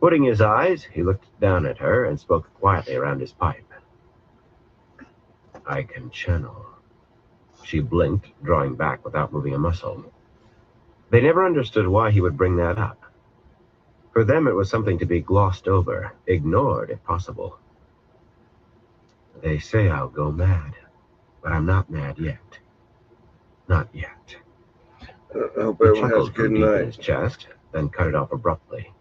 Speaker 2: Putting his eyes, he looked down at her and spoke quietly around his pipe. "I can channel." She blinked, drawing back without moving a muscle. They never understood why he would bring that up. For them it was something to be glossed over, ignored if possible. "They say I'll go mad, but I'm not mad yet. Not yet."
Speaker 3: I hope
Speaker 2: He
Speaker 3: everyone has a
Speaker 2: chuckled
Speaker 3: good
Speaker 2: from deep in
Speaker 3: night.
Speaker 2: his chest, then cut it off abruptly.